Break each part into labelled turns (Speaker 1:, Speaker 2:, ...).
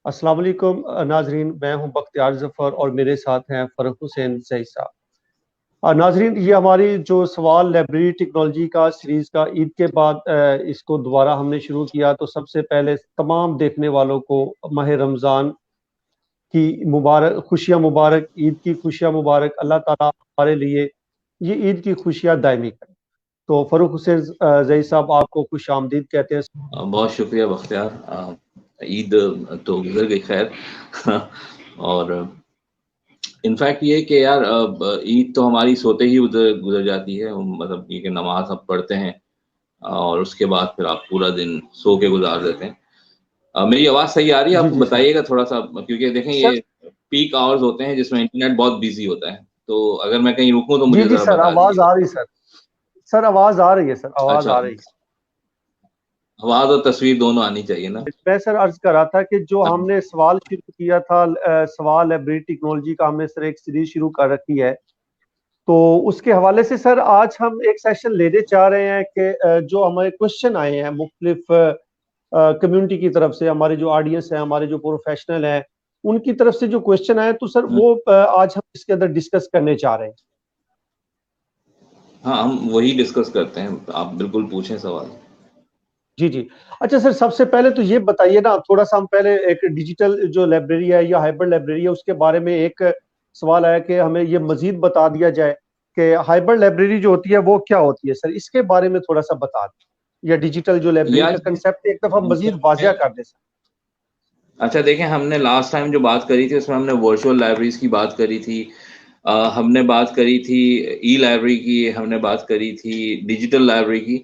Speaker 1: अस्सलाम वालेकुम नाजरीन, मैं हूं बख्तियार जफर और मेरे साथ हैं फरूक हुसैन सही साहब। नाजरीन, ये हमारी जो सवाल लाइब्रेरी टेक्नोलॉजी का सीरीज का ईद के बाद इसको दोबारा हमने शुरू किया। तो सबसे पहले तमाम देखने वालों को माह रमज़ान की मुबारक, खुशियाँ मुबारक, ईद की खुशियाँ मुबारक। अल्लाह ताला हमारे लिए ये ईद की खुशियाँ दायमी करें। तो फरूक हुसैन जई साहब, आपको खुश आमदीद कहते हैं।
Speaker 2: बहुत शुक्रिया बख्तियार। ईद तो गुजर गई खैर। और इनफैक्ट ये कि यार ईद तो हमारी सोते ही उधर गुजर जाती है। मतलब ये कि नमाज हम पढ़ते हैं और उसके बाद फिर आप पूरा दिन सो के गुजार देते हैं। मेरी आवाज़ सही आ रही है?
Speaker 1: जी
Speaker 2: आप
Speaker 1: जी सर।
Speaker 2: बताइएगा थोड़ा सा, क्योंकि देखें
Speaker 1: सर
Speaker 2: ये पीक आवर्स होते हैं जिसमें इंटरनेट बहुत बिजी होता है, तो अगर मैं कहीं रुकूं तो
Speaker 1: जी
Speaker 2: मुझे
Speaker 1: जी
Speaker 2: ज़रा
Speaker 1: सर,
Speaker 2: बता
Speaker 1: आवाज आ
Speaker 2: दीजिएगा।
Speaker 1: रही सर। सर आवाज आ रही है, सर आवाज
Speaker 2: अच्छा,
Speaker 1: आ रही है।
Speaker 2: आवाज़ और तस्वीर दोनों आनी चाहिए ना?
Speaker 1: मैं सर अर्ज कर रहा था कि जो
Speaker 2: अब
Speaker 1: हमने सवाल शुरू किया था, सवाल लाइब्रेरी टेक्नोलॉजी का, हमने सर एक सीरीज शुरू कर रखी है। तो उसके हवाले से सर आज हम एक सेशन लेने चाह रहे हैं कि जो हमारे क्वेश्चन आए हैं मुख्तलिफ कम्युनिटी की तरफ से, हमारे जो ऑडियंस है, हमारे जो प्रोफेशनल हैं, उनकी तरफ से जो क्वेश्चन आए, तो सर वो आज हम इसके अंदर डिस्कस करने चाह रहे हैं।
Speaker 2: हाँ, हम वही डिस्कस करते हैं, आप बिल्कुल पूछें सवाल।
Speaker 1: जी जी। अच्छा सर, सबसे पहले तो ये बताइए ना, थोड़ा सा हम पहले एक डिजिटल जो लाइब्रेरी है या हाइब्रिड लाइब्रेरी है उसके बारे में एक सवाल आया कि हमें ये मजीद बता दिया जाए कि हाइब्रिड लाइब्रेरी जो होती है वो क्या होती है। सर इसके बारे में थोड़ा सा बता दें, या डिजिटल जो लाइब्रेरी
Speaker 2: यार
Speaker 1: का कंसेप्ट एक दफा मजीद वाजिया कर दें सर।
Speaker 2: अच्छा देखें, हमने लास्ट टाइम जो बात करी थी उसमें हमने वर्चुअल लाइब्रेरीज की बात करी थी। हमने बात करी थी ई लाइब्रेरी की, हमने बात करी थी डिजिटल लाइब्रेरी की।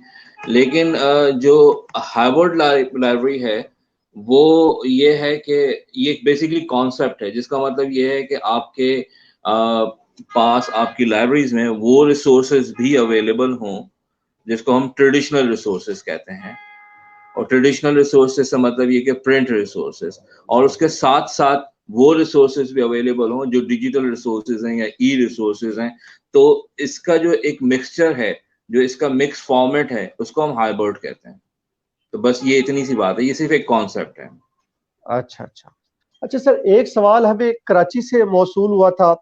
Speaker 2: लेकिन जो हार्वर्ड लाइब्रेरी है वो ये है कि ये बेसिकली कॉन्सेप्ट है, जिसका मतलब ये है कि आपके पास आपकी लाइब्रेरीज में वो रिसोर्सेज भी अवेलेबल हों जिसको हम ट्रेडिशनल रिसोर्सेज कहते हैं। और ट्रेडिशनल रिसोर्सेज से मतलब ये कि प्रिंट रिसोर्सेज, और उसके साथ साथ वो रिसोर्सेज भी अवेलेबल हों जो डिजिटल रिसोर्सेज हैं या ई रिसोर्सेज हैं। तो इसका जो एक मिक्सचर है, जो इसका मिक्स फॉर्मेट है, उसको हम हाइब्रिड कहते हैं। तो बस ये इतनी सी बात है, ये सिर्फ एक कॉन्सेप्ट है।
Speaker 1: अच्छा अच्छा। अच्छा सर, एक सवाल हमें कराची से मौसूल हुआ था,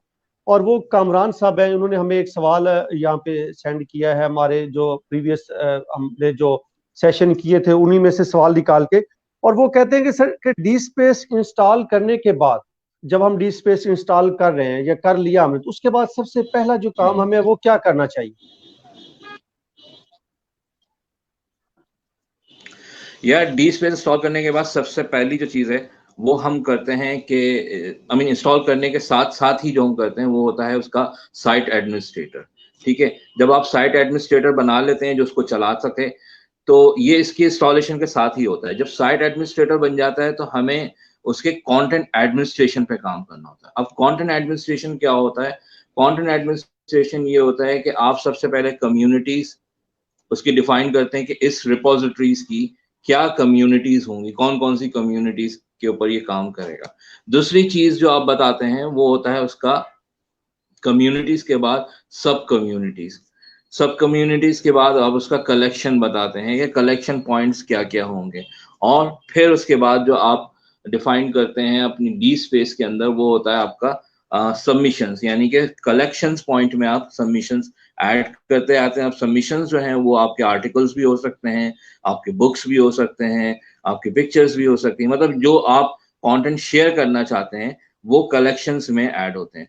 Speaker 1: और वो कामरान साहब हैं, उन्होंने हमें एक सवाल यहाँ पे सेंड किया है। हमारे जो प्रीवियस हमने जो सेशन किए थे उन्हीं में से सवाल निकाल के, और वो कहते हैं कि सर कि डी स्पेस इंस्टॉल करने के बाद, जब हम डी स्पेस इंस्टॉल कर रहे हैं या कर लिया हमने, तो उसके बाद सबसे पहला जो काम हमें वो क्या करना चाहिए।
Speaker 2: या डी स्पेस इंस्टॉल करने के बाद सबसे पहली जो चीज़ है वो हम करते हैं कि आई मीन इंस्टॉल करने के साथ साथ ही जो हम करते हैं वो होता है उसका साइट एडमिनिस्ट्रेटर। ठीक है, जब आप साइट एडमिनिस्ट्रेटर बना लेते हैं जो उसको चला सके, तो ये इसकी इंस्टॉलेशन के साथ ही होता है। जब साइट एडमिनिस्ट्रेटर बन जाता है तो हमें उसके कंटेंट एडमिनिस्ट्रेशन पे काम करना होता है। अब कंटेंट एडमिनिस्ट्रेशन क्या होता है? कंटेंट एडमिनिस्ट्रेशन ये होता है कि आप सबसे पहले कम्युनिटीज उसकी डिफाइन करते हैं कि इस रिपोजिटरीज की क्या कम्युनिटीज होंगी, कौन कौन सी कम्युनिटीज के ऊपर ये काम करेगा। दूसरी चीज जो आप बताते हैं वो होता है उसका कम्युनिटीज के बाद सब कम्युनिटीज। सब कम्युनिटीज के बाद आप उसका कलेक्शन बताते हैं कि कलेक्शन पॉइंट्स क्या क्या होंगे। और फिर उसके बाद जो आप डिफाइन करते हैं अपनी डी स्पेस के अंदर वो होता है आपका सबमिशंस, यानी कि कलेक्शंस पॉइंट में आप सबमिशंस ऐड करते आते हैं। अब सबमिशंस जो हैं वो आपके आर्टिकल्स भी हो सकते हैं, आपके बुक्स भी हो सकते हैं, आपकी पिक्चर्स भी हो सकती हैं, मतलब जो आप कंटेंट शेयर करना चाहते हैं वो कलेक्शंस में ऐड होते हैं।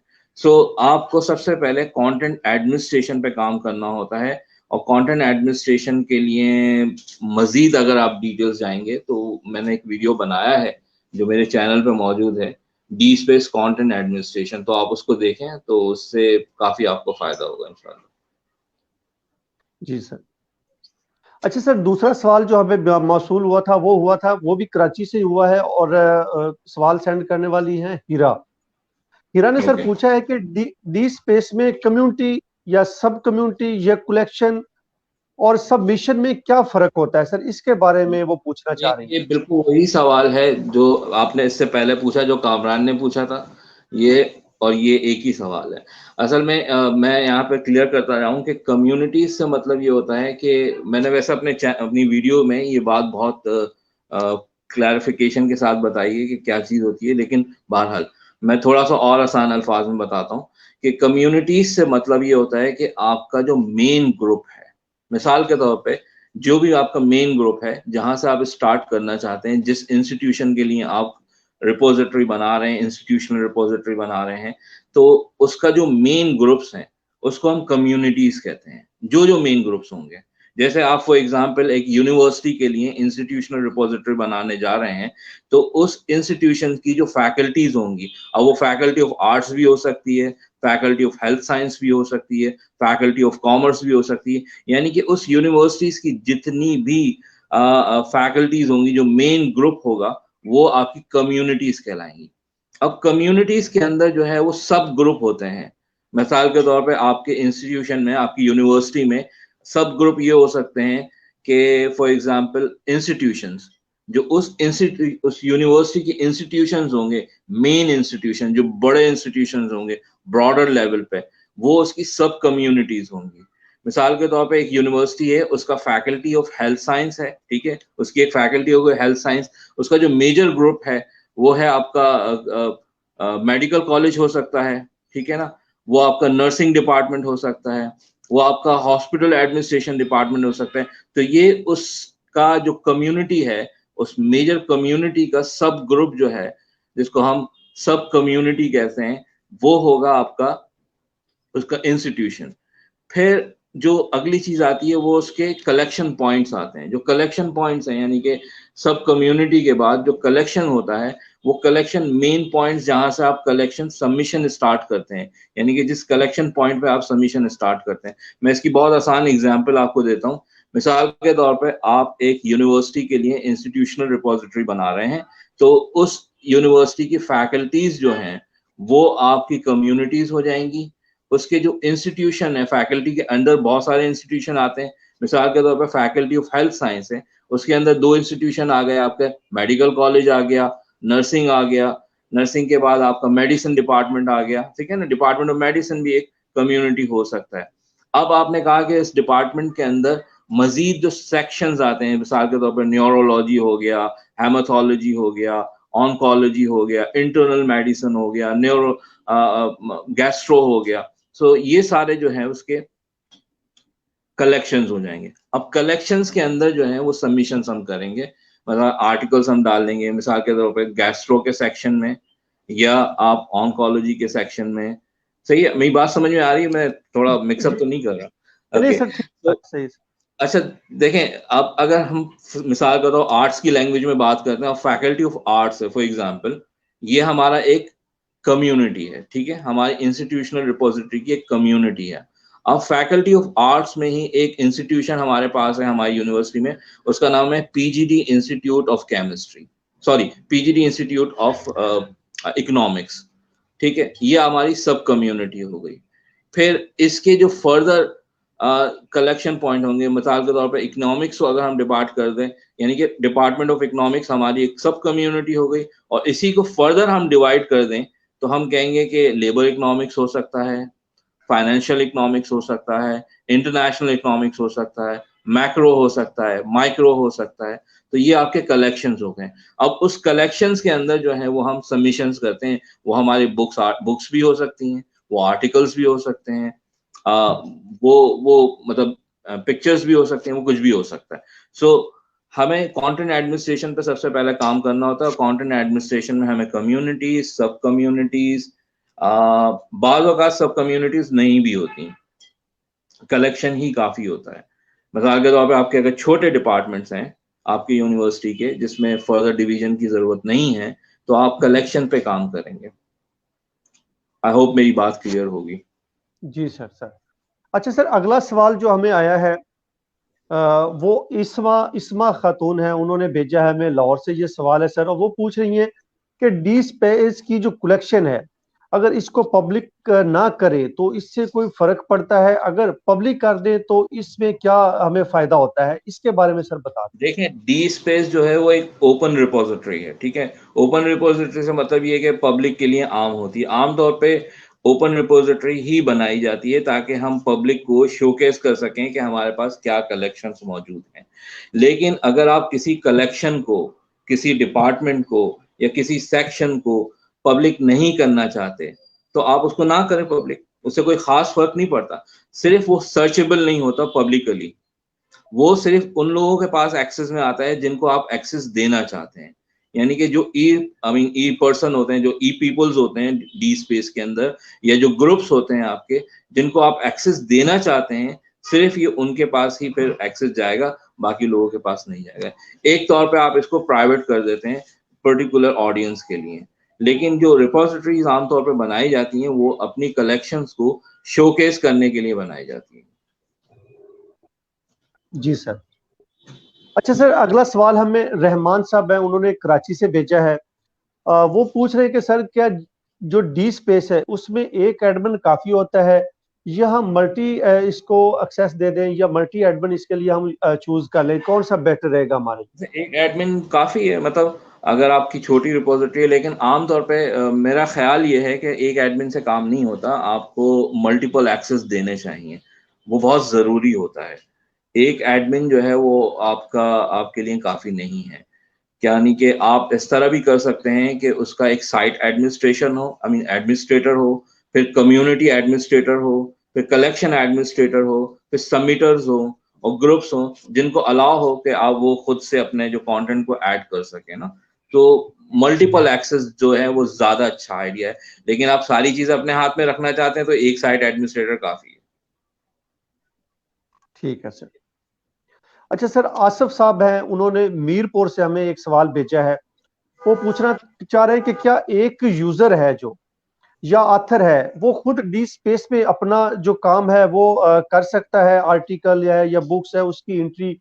Speaker 2: आपको सबसे पहले कंटेंट एडमिनिस्ट्रेशन पे काम करना होता है। और कंटेंट एडमिनिस्ट्रेशन के लिए मजीद अगर आप डिटेल्स जाएंगे तो मैंने एक वीडियो बनाया है जो मेरे चैनल पे मौजूद है, डी स्पेस कंटेंट एडमिनिस्ट्रेशन, तो आप उसको देखें तो उससे काफी आपको फायदा होगा इंशाल्लाह।
Speaker 1: जी सर। अच्छा सर, दूसरा सवाल जो हमें मौसूल हुआ था वो भी कराची से हुआ है, और सवाल सेंड करने वाली है हीरा। हीरा ने सर
Speaker 2: ओके,
Speaker 1: पूछा है कि डी स्पेस में कम्युनिटी या सब कम्युनिटी या कलेक्शन और सबमिशन में क्या फर्क होता है सर, इसके बारे में वो पूछना चाह रही
Speaker 2: ये बिल्कुल वही सवाल है जो आपने इससे पहले पूछा, जो कामरान ने पूछा था। ये और ये एक ही सवाल है। असल में मैं यहाँ पे क्लियर करता रहा हूँ कि कम्युनिटीज से मतलब ये होता है कि मैंने वैसे अपनी वीडियो में ये बात बहुत क्लैरिफिकेशन के साथ बताइए कि क्या चीज होती है, लेकिन बहरहाल मैं थोड़ा सा और आसान अल्फाज में बताता हूँ कि कम्युनिटीज से मतलब ये होता है कि आपका जो मेन ग्रुप है, मिसाल के तौर पे जो भी आपका मेन ग्रुप है जहां से आप स्टार्ट करना चाहते हैं, जिस इंस्टीट्यूशन के लिए आप रिपोजिटरी बना रहे हैं, इंस्टीट्यूशनल रिपोजिटरी बना रहे हैं, तो उसका जो मेन ग्रुप्स हैं उसको हम कम्युनिटीज कहते हैं। जो जो मेन ग्रुप्स होंगे, जैसे आप फॉर एग्जांपल एक यूनिवर्सिटी के लिए इंस्टीट्यूशनल रिपोजिटरी बनाने जा रहे हैं, तो उस इंस्टीट्यूशन की जो फैकल्टीज होंगी, अब वो फैकल्टी ऑफ आर्ट्स भी हो सकती है, फैकल्टी ऑफ हेल्थ साइंस भी हो सकती है, फैकल्टी ऑफ कॉमर्स भी हो सकती है, यानी कि उस यूनिवर्सिटीज की जितनी भी फैकल्टीज होंगी, जो मेन ग्रुप होगा वो आपकी कम्युनिटीज कहलाएंगी। अब कम्युनिटीज के अंदर जो है वो सब ग्रुप होते हैं। मिसाल के तौर पे आपके इंस्टीट्यूशन में, आपकी यूनिवर्सिटी में सब ग्रुप ये हो सकते हैं कि फॉर एग्जांपल इंस्टीट्यूशंस, जो उस यूनिवर्सिटी के इंस्टीट्यूशंस होंगे, मेन इंस्टीट्यूशन जो बड़े इंस्टीट्यूशंस होंगे ब्रॉडर लेवल पे, वो उसकी सब कम्युनिटीज होंगी। मिसाल के तौर पे एक यूनिवर्सिटी है, उसका फैकल्टी ऑफ हेल्थ साइंस है, ठीक है, उसकी एक फैकल्टी हो गई हेल्थ साइंस, उसका जो मेजर ग्रुप है वो है आपका मेडिकल कॉलेज हो सकता है, ठीक है ना, वो आपका नर्सिंग डिपार्टमेंट हो सकता है, वो आपका हॉस्पिटल एडमिनिस्ट्रेशन डिपार्टमेंट हो सकता है। तो ये उसका जो कम्युनिटी है, उस मेजर कम्युनिटी का सब ग्रुप जो है, जिसको हम सब कम्युनिटी कहते हैं, वो होगा आपका उसका इंस्टीट्यूशन। फिर जो अगली चीज आती है वो उसके कलेक्शन पॉइंट्स आते हैं। जो कलेक्शन पॉइंट्स हैं, यानी कि सब कम्युनिटी के बाद जो कलेक्शन होता है, वो कलेक्शन मेन पॉइंट्स जहां से आप कलेक्शन सबमिशन स्टार्ट करते हैं, यानी कि जिस कलेक्शन पॉइंट पे आप सबमिशन स्टार्ट करते हैं। मैं इसकी बहुत आसान एग्जांपल आपको देता हूँ। मिसाल के तौर पे आप एक यूनिवर्सिटी के लिए इंस्टीट्यूशनल रिपोजिटरी बना रहे हैं, तो उस यूनिवर्सिटी की फैकल्टीज जो हैं वो आपकी कम्युनिटीज हो जाएंगी। उसके जो इंस्टीट्यूशन है, फैकल्टी के अंदर बहुत सारे इंस्टीट्यूशन आते हैं। मिसाल के तौर पर फैकल्टी ऑफ हेल्थ साइंस है, उसके अंदर दो इंस्टीट्यूशन आ गए आपके, मेडिकल कॉलेज आ गया, नर्सिंग आ गया, नर्सिंग के बाद आपका मेडिसिन डिपार्टमेंट आ गया, ठीक है ना, डिपार्टमेंट ऑफ मेडिसिन भी एक कम्युनिटी हो सकता है। अब आपने कहा कि इस डिपार्टमेंट के अंदर मजीद जो सेक्शंस आते हैं, मिसाल के तौर पर न्यूरोलॉजी हो गया, हेमाथोलॉजी हो गया, ऑन्कोलॉजी हो गया, इंटरनल मेडिसिन हो गया, गैस्ट्रो हो गया, सो ये सारे जो है उसके कलेक्शंस हो जाएंगे। अब कलेक्शंस के अंदर जो है वो सबमिशंस हम करेंगे, मतलब आर्टिकल्स हम डाल देंगे, मिसाल के तौर पे गैस्ट्रो के सेक्शन में या आप ऑन्कोलॉजी के सेक्शन में। सही है, मेरी बात समझ में आ रही है? मैं थोड़ा मिक्सअप तो नहीं कर रहा?
Speaker 1: नहीं
Speaker 2: ओके,
Speaker 1: सर, ठीक है,
Speaker 2: तो
Speaker 1: सही सर।
Speaker 2: अच्छा देखें, अब अगर हम मिसाल के तौर आर्ट्स की लैंग्वेज में बात करते हैं, फैकल्टी ऑफ आर्ट्स है फॉर एग्जांपल, ये हमारा एक कम्युनिटी है, ठीक है, हमारी इंस्टीट्यूशनल रिपोजिटरी की एक कम्युनिटी है। अब फैकल्टी ऑफ आर्ट्स में ही एक इंस्टीट्यूशन हमारे पास है हमारी यूनिवर्सिटी में, उसका नाम है PGD institute of chemistry, sorry PGD institute of economics, ठीक है, ये हमारी सब कम्युनिटी हो गई। फिर इसके जो फर्दर कलेक्शन पॉइंट होंगे, मिसाल के तौर पर इकोनॉमिक्स को अगर हम डिपार्ट कर दें, यानी कि डिपार्टमेंट ऑफ इकोनॉमिक्स हमारी एक सब कम्युनिटी हो गई, और इसी को फर्दर हम डिवाइड कर दें तो हम कहेंगे कि लेबर इकोनॉमिक्स हो सकता है, फाइनेंशियल इकोनॉमिक्स हो सकता है, इंटरनेशनल इकोनॉमिक्स हो सकता है, मैक्रो हो सकता है, माइक्रो हो सकता है। तो ये आपके कलेक्शंस हो गए। अब उस कलेक्शंस के अंदर जो है वो हम सबमिशंस करते हैं, वो हमारी बुक्स भी हो सकती हैं, वो आर्टिकल्स भी हो सकते हैं, वो मतलब पिक्चर्स भी हो सकते हैं, वो कुछ भी हो सकता है। सो हमें कंटेंट एडमिनिस्ट्रेशन पे सबसे पहले काम करना होता है। कंटेंट एडमिनिस्ट्रेशन में हमें कम्युनिटीज, सब कम्युनिटीज, बाज़ औक़ात सब कम्युनिटीज नहीं भी होती, कलेक्शन ही काफी होता है। मिसाल के तौर पे आपके अगर छोटे डिपार्टमेंट्स हैं आपकी यूनिवर्सिटी के, जिसमें फर्दर डिवीजन की जरूरत नहीं है, तो आप कलेक्शन पे काम करेंगे। आई होप मेरी बात क्लियर होगी।
Speaker 1: जी सर। सर अच्छा सर, अगला सवाल जो हमें आया है वो इस्मा इस्मा खातून है, उन्होंने भेजा है हमें लाहौर से। ये सवाल है सर, और वो पूछ रही हैं कि डी स्पेस की जो कलेक्शन है, अगर इसको पब्लिक ना करे तो इससे कोई फर्क पड़ता है? अगर पब्लिक कर दे तो इसमें क्या हमें फायदा होता है? इसके बारे में सर बता दें।
Speaker 2: देखिए, डी स्पेस जो है वो एक ओपन रिपोजिटरी है, ठीक है। ओपन रिपोजिटरी से मतलब ये है कि पब्लिक के लिए आम होती है। आमतौर पे ओपन रिपोजिटरी ही बनाई जाती है ताकि हम पब्लिक को शोकेस कर सकें कि हमारे पास क्या कलेक्शंस मौजूद हैं। लेकिन अगर आप किसी कलेक्शन को किसी डिपार्टमेंट को या किसी सेक्शन को पब्लिक नहीं करना चाहते तो आप उसको ना करें पब्लिक, उससे कोई खास फर्क नहीं पड़ता। सिर्फ वो सर्चेबल नहीं होता पब्लिकली, वो सिर्फ उन लोगों के पास एक्सेस में आता है जिनको आप एक्सेस देना चाहते हैं। यानी कि जो ई पर्सन होते हैं, जो ई पीपल्स होते हैं डी स्पेस के अंदर, या जो ग्रुप्स होते हैं आपके जिनको आप एक्सेस देना चाहते हैं, सिर्फ ये उनके पास ही फिर एक्सेस जाएगा, बाकी लोगों के पास नहीं जाएगा। एक तौर पे आप इसको प्राइवेट कर देते हैं पर्टिकुलर ऑडियंस के लिए, लेकिन जो रिपोजिटरीज आमतौर पर बनाई जाती हैं वो अपनी कलेक्शंस को शोकेस करने के लिए बनाई जाती हैं।
Speaker 1: जी सर। अच्छा सर, अगला सवाल हमें रहमान साहब है, उन्होंने कराची से भेजा है। वो पूछ रहे हैं कि सर क्या जो डी स्पेस है उसमें एक एडमिन काफी होता है या हम मल्टी इसको एक्सेस दे दें, या मल्टी एडमिन इसके लिए हम चूज कर लें, कौन सा बेटर रहेगा हमारे लिए?
Speaker 2: एक एडमिन काफी है, मतलब अगर आपकी छोटी रिपोजिटरी है, लेकिन आमतौर पे मेरा ख्याल ये है कि एक एडमिन से काम नहीं होता, आपको मल्टीपल एक्सेस देने चाहिए, वो बहुत जरूरी होता है। एक एडमिन जो है वो आपके लिए काफी नहीं है। यानी कि आप इस तरह भी कर सकते हैं कि उसका एक साइट एडमिनिस्ट्रेशन हो, एडमिनिस्ट्रेटर हो, फिर कम्युनिटी एडमिनिस्ट्रेटर हो, फिर कलेक्शन एडमिनिस्ट्रेटर हो, फिर सबमिटर्स हो और ग्रुप्स हो जिनको अलाउ हो कि आप वो खुद से अपने जो कंटेंट को ऐड कर सके ना। तो मल्टीपल एक्सेस जो है वो ज्यादा अच्छा आइडिया है, लेकिन आप सारी चीजें अपने हाथ में रखना चाहते हैं तो एक साइट एडमिनिस्ट्रेटर काफी है।
Speaker 1: ठीक है सर। अच्छा सर, आसिफ साहब हैं, उन्होंने मीरपुर से हमें एक सवाल भेजा है। वो पूछना चाह रहे हैं कि क्या एक यूजर है जो या ऑथर है वो खुद डी स्पेस में अपना जो काम है वो कर सकता है, आर्टिकल या बुक्स है उसकी एंट्री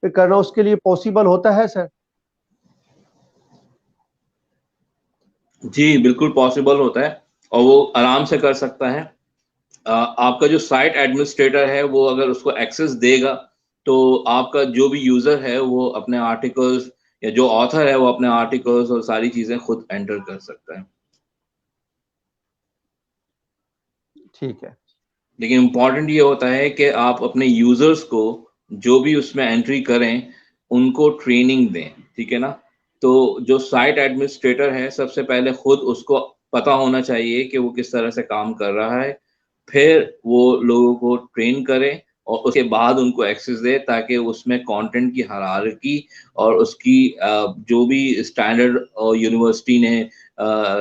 Speaker 1: करना उसके लिए पॉसिबल होता है सर?
Speaker 2: जी बिल्कुल पॉसिबल होता है और वो आराम से कर सकता है। आपका जो साइट एडमिनिस्ट्रेटर है वो अगर उसको एक्सेस देगा तो आपका जो भी यूजर है वो अपने आर्टिकल्स, या जो ऑथर है वो अपने आर्टिकल्स और सारी चीजें खुद एंटर कर सकता है।
Speaker 1: ठीक है।
Speaker 2: लेकिन इम्पॉर्टेंट ये होता है कि आप अपने यूजर्स को जो भी उसमें एंट्री करें उनको ट्रेनिंग दें, ठीक है ना। तो जो साइट एडमिनिस्ट्रेटर है सबसे पहले खुद उसको पता होना चाहिए कि वो किस तरह से काम कर रहा है, फिर वो लोगों को ट्रेन करे और उसके बाद उनको एक्सेस दे ताकि उसमें कंटेंट की हायरार्की और उसकी जो भी स्टैंडर्ड यूनिवर्सिटी ने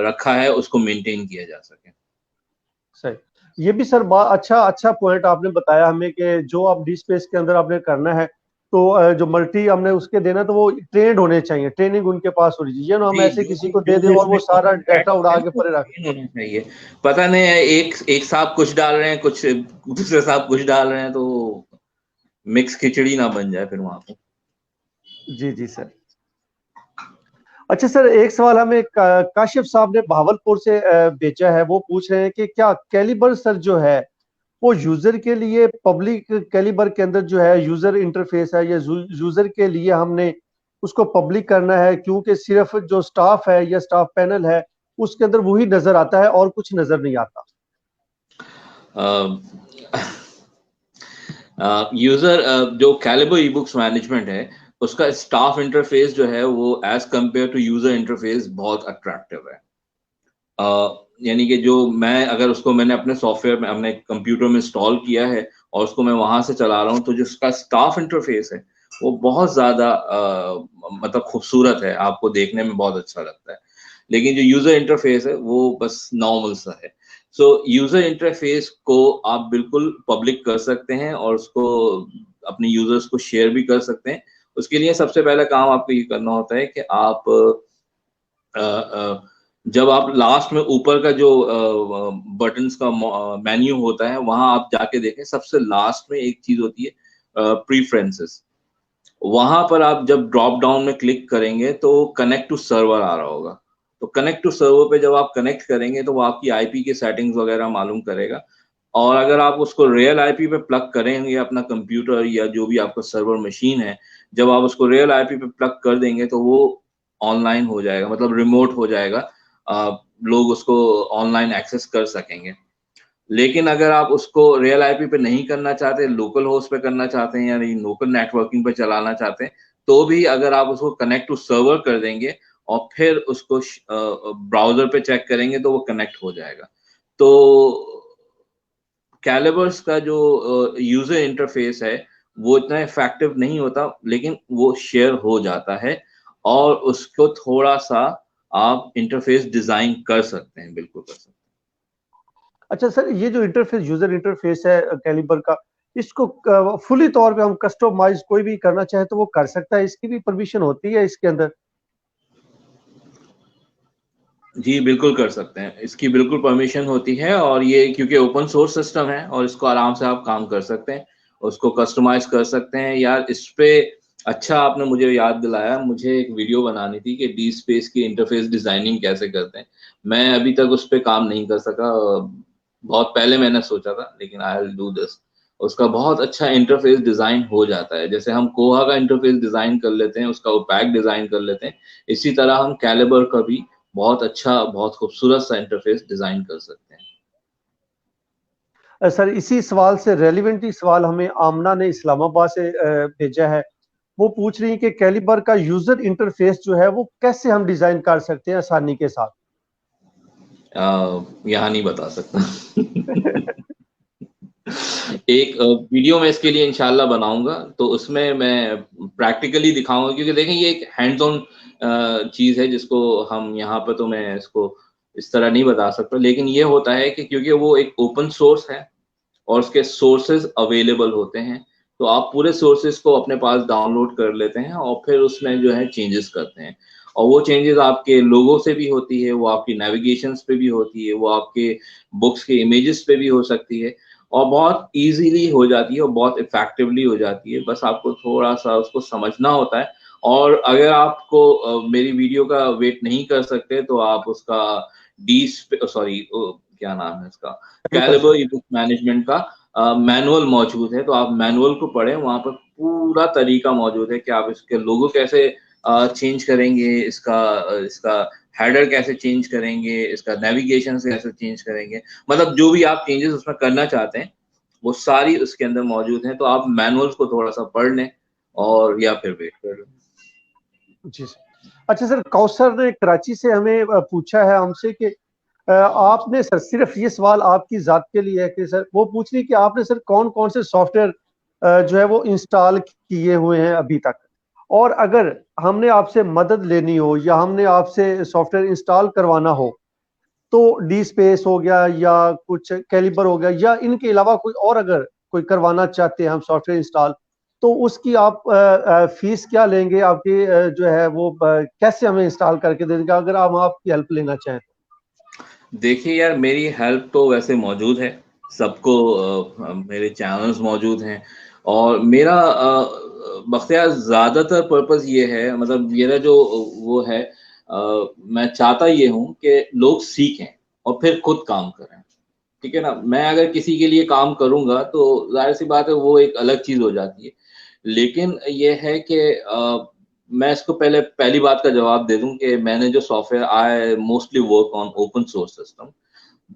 Speaker 2: रखा है उसको मेंटेन किया जा सके।
Speaker 1: सही। ये भी सर अच्छा अच्छा पॉइंट आपने बताया हमें कि जो आप डी स्पेस के अंदर आपने करना है तो जो मल्टी हमने उसके देना तो वो ट्रेंड होने चाहिए, ट्रेनिंग उनके पास होनी चाहिए ना, हम
Speaker 2: जी,
Speaker 1: ऐसे
Speaker 2: जो
Speaker 1: किसी
Speaker 2: भी
Speaker 1: को दे दें और वो
Speaker 2: उसमें
Speaker 1: सारा
Speaker 2: कंटेंट ऐड
Speaker 1: डाटा
Speaker 2: कर रहे
Speaker 1: उड़ा
Speaker 2: हैं
Speaker 1: के
Speaker 2: ना वो
Speaker 1: परे रख।
Speaker 2: क्लीन होना चाहिए। पता नहीं है, एक साहब कुछ डाल रहे हैं, कुछ दूसरे साहब कुछ डाल रहे हैं, तो मिक्स खिचड़ी ना बन जाए फिर वहां पे।
Speaker 1: जी जी सर। अच्छा सर, एक सवाल हमें काशिफ साहब ने भावलपुर से भेजा है। वो पूछ रहे हैं कि क्या कैलिबर सर जो है वो यूजर के लिए पब्लिक, कैलिबर के अंदर जो है यूजर इंटरफेस है या यूजर के लिए हमने उसको पब्लिक करना है, क्योंकि सिर्फ जो स्टाफ है या स्टाफ पैनल है उसके अंदर वही नजर आता है और कुछ नजर नहीं आता।
Speaker 2: यूजर जो कैलिबर ई बुक्स मैनेजमेंट है उसका स्टाफ इंटरफेस जो है वो as compare to user interface बहुत अट्रैक्टिव है। यानी कि जो मैं अगर उसको मैंने अपने सॉफ्टवेयर में अपने कंप्यूटर में इंस्टॉल किया है और उसको मैं वहां से चला रहा हूँ तो जो उसका स्टाफ इंटरफेस है वो बहुत ज्यादा मतलब खूबसूरत है, आपको देखने में बहुत अच्छा लगता है। लेकिन जो यूजर इंटरफेस है वो बस नॉर्मल सा है। सो यूजर इंटरफेस को आप बिल्कुल पब्लिक कर सकते हैं और उसको अपने यूजर्स को शेयर भी कर सकते हैं। उसके लिए सबसे पहला काम आपको ये करना होता है कि आप जब आप लास्ट में ऊपर का जो बटन्स का मेन्यू होता है वहां आप जाके देखें, सबसे लास्ट में एक चीज होती है प्रीफरेंसेस। वहां पर आप जब ड्रॉप डाउन में क्लिक करेंगे तो कनेक्ट टू सर्वर आ रहा होगा। तो कनेक्ट टू सर्वर पे जब आप कनेक्ट करेंगे तो वो आपकी आईपी के सेटिंग्स वगैरह मालूम करेगा। और अगर आप उसको रियल आईपी पे प्लग करेंगे अपना कंप्यूटर या जो भी आपका सर्वर मशीन है, जब आप उसको रियल आईपी पे प्लग कर देंगे तो वो ऑनलाइन हो जाएगा, मतलब रिमोट हो जाएगा। लोग उसको ऑनलाइन एक्सेस कर सकेंगे। लेकिन अगर आप उसको रियल आईपी पे नहीं करना चाहते, लोकल होस्ट पे करना चाहते हैं या लोकल नेटवर्किंग पे चलाना चाहते हैं, तो भी अगर आप उसको कनेक्ट टू सर्वर कर देंगे और फिर उसको ब्राउजर पे चेक करेंगे तो वो कनेक्ट हो जाएगा। तो कैलिबर्स का जो यूजर इंटरफेस है वो इतना इफेक्टिव नहीं होता, लेकिन वो शेयर हो जाता है और उसको थोड़ा सा आप इंटरफेस डिजाइन कर सकते हैं, बिल्कुल कर सकते हैं।
Speaker 1: अच्छा सर, ये जो इंटरफेस यूजर इंटरफेस है कैलिबर का, इसको फुली तौर पे हम कस्टमाइज कोई भी करना चाहे तो वो कर सकता है? इसकी भी परमिशन होती है इसके अंदर?
Speaker 2: जी, बिल्कुल कर सकते हैं। इसकी बिल्कुल परमिशन होती है और ये क्योंकि ओपन सोर्स सिस्टम है और इसको आराम से आप काम कर सकते हैं, उसको कस्टमाइज़ कर सकते हैं। यार इस पे अच्छा आपने मुझे याद दिलाया, मुझे एक वीडियो बनानी थी कि डी स्पेस की इंटरफ़ेस डिज़ाइनिंग कैसे करते हैं। मैं अभी तक उस पे काम नहीं कर सका। बहुत पहले मैंने सोचा था, लेकिन आई विल डू दिस। उसका बहुत अच्छा इंटरफ़ेस डिज़ाइन हो जाता है। जैसे हम कोहा का इंटरफ़ेस डिज़ाइन कर लेते हैं, उसका ओपैक डिज़ाइन कर लेते हैं, इसी तरह हम कैलिबर का भी बहुत अच्छा, बहुत खूबसूरत सा इंटरफेस डिजाइन कर सकते हैं।
Speaker 1: सर, इसी सवाल से रेलिवेंट ही सवाल हमें आमना ने इस्लामाबाद से भेजा है। वो पूछ रही है कि कैलिबर का यूजर इंटरफेस जो है वो कैसे हम डिजाइन कर सकते हैं आसानी के साथ?
Speaker 2: यहाँ नहीं बता सकता। एक वीडियो मैं इसके लिए इंशाल्लाह बनाऊंगा, तो उसमें मैं प्रैक्टिकली दिखाऊंगा, क्योंकि देखें ये एक हैंड्स ऑन चीज है जिसको हम यहाँ पर, तो मैं इसको इस तरह नहीं बता सकता। लेकिन ये होता है कि क्योंकि वो एक ओपन सोर्स है और उसके सोर्सेज अवेलेबल होते हैं, तो आप पूरे सोर्सेज को अपने पास डाउनलोड कर लेते हैं और फिर उसमें जो है चेंजेस करते हैं। और वो चेंजेस आपके लोगो से भी होती है, वो आपकी नेविगेशंस पे भी होती है, वो आपके बुक्स के इमेजेस पे भी हो सकती है और बहुत इजीली हो जाती है और बहुत इफेक्टिवली हो जाती है। बस आपको थोड़ा सा उसको समझना होता है। और अगर आपको मेरी वीडियो का वेट नहीं कर सकते तो आप उसका डी सॉरी क्या नाम है इसका, कैलिबर ई बुक मैनेजमेंट का मैनुअल मौजूद है, तो आप मैनुअल को पढ़ें। वहां पर पूरा तरीका मौजूद है कि आप इसके लोगो कैसे चेंज करेंगे, इसका हेडर कैसे चेंज करेंगे, इसका नेविगेशन कैसे चेंज करेंगे, मतलब जो भी आप चेंजेस उसमें करना चाहते हैं वो सारी उसके अंदर मौजूद है। तो आप मैनुअल्स को थोड़ा सा पढ़ लें और या फिर वेट कर लें।
Speaker 1: जी सर। अच्छा सर, कौसर ने कराची से हमें पूछा है हमसे कि आपने सर, सिर्फ ये सवाल आपकी जात के लिए है कि सर, वो पूछ रही कि आपने सर कौन कौन से सॉफ्टवेयर जो है वो इंस्टॉल किए हुए हैं अभी तक, और अगर हमने आपसे मदद लेनी हो या हमने आपसे सॉफ्टवेयर इंस्टॉल करवाना हो तो डी स्पेस हो गया या कुछ कैलिबर हो गया या इनके अलावा कोई और अगर कोई करवाना चाहते हैं हम सॉफ्टवेयर इंस्टॉल, तो उसकी आप फीस क्या लेंगे? आपकी जो है वो कैसे हमें इंस्टॉल करके दे देंगे अगर हम आपकी हेल्प लेना चाहें?
Speaker 2: देखिए यार, मेरी हेल्प तो वैसे मौजूद है, सबको मेरे चैनल्स मौजूद हैं और मेरा बख्तियार ज़्यादातर पर्पस ये है, मतलब मेरा जो वो है, मैं चाहता ये हूँ कि लोग सीखें और फिर खुद काम करें। ठीक है ना? मैं अगर किसी के लिए काम करूँगा तो ज़ाहिर-सी बात है वो एक अलग चीज़ हो जाती है। लेकिन ये है कि मैं इसको पहले पहली बात का जवाब दे दूँ कि मैंने जो software I mostly work on open source system.